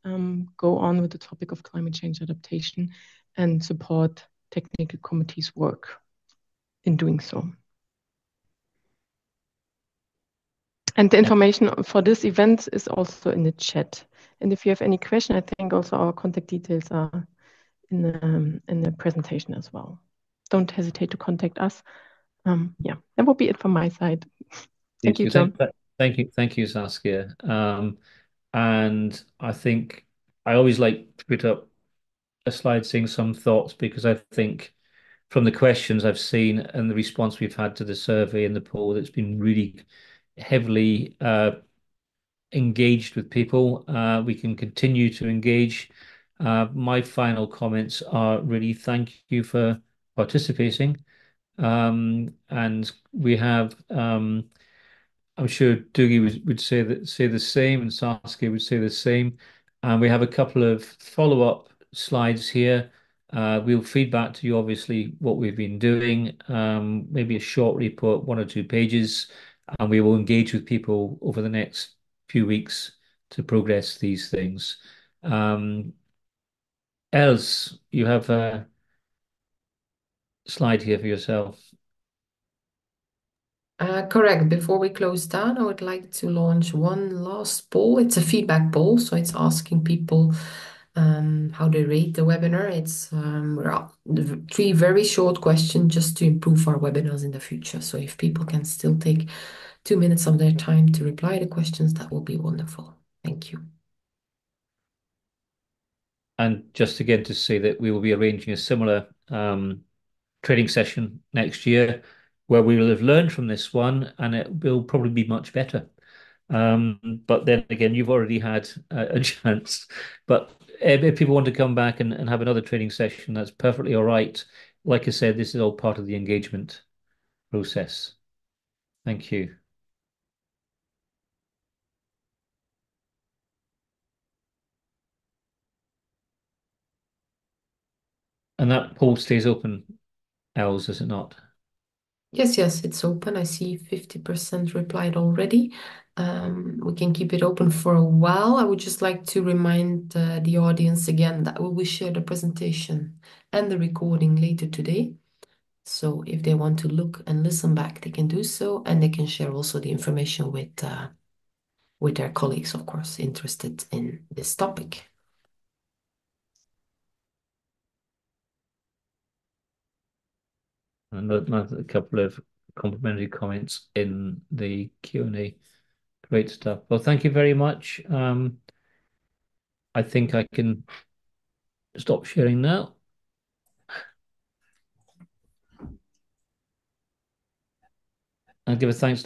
go on with the topic of climate change adaptation and support technical committees' work in doing so. And the information for this event is also in the chat. And if you have any question, I think also our contact details are in the presentation as well. Don't hesitate to contact us. That will be it from my side. Thank you, John. Thank you, Saskia. And I think I always like to put up a slide saying some thoughts, because I think from the questions I've seen and the response we've had to the survey and the poll, that's been really heavily engaged with people. We can continue to engage. My final comments are really thank you for participating. And we have, I'm sure Dougie would say the same, and Saskia would say the same. And we have a couple of follow-up slides here. We'll feed back to you, obviously, what we've been doing, maybe a short report, 1 or 2 pages, and we will engage with people over the next few weeks to progress these things. Els, you have a slide here for yourself. Correct. Before we close down, I would like to launch one last poll. It's a feedback poll, so it's asking people how they rate the webinar. It's 3 very short questions just to improve our webinars in the future. So if people can still take 2 minutes of their time to reply to questions, that will be wonderful. Thank you. And just again to say that we will be arranging a similar training session next year, where we will have learned from this one, and it will probably be much better. But then again, you've already had a chance. But if people want to come back and have another training session, that's perfectly all right. Like I said, this is all part of the engagement process. Thank you. And that poll stays open, Els, does it not? Yes, it's open. I see 50% replied already. We can keep it open for a while. I would just like to remind the audience again that we will share the presentation and the recording later today. So if they want to look and listen back, they can do so, and they can share also the information with their colleagues, of course, interested in this topic. And a couple of complimentary comments in the Q&A. Great stuff. Well, thank you very much. I think I can stop sharing now. And give a thanks to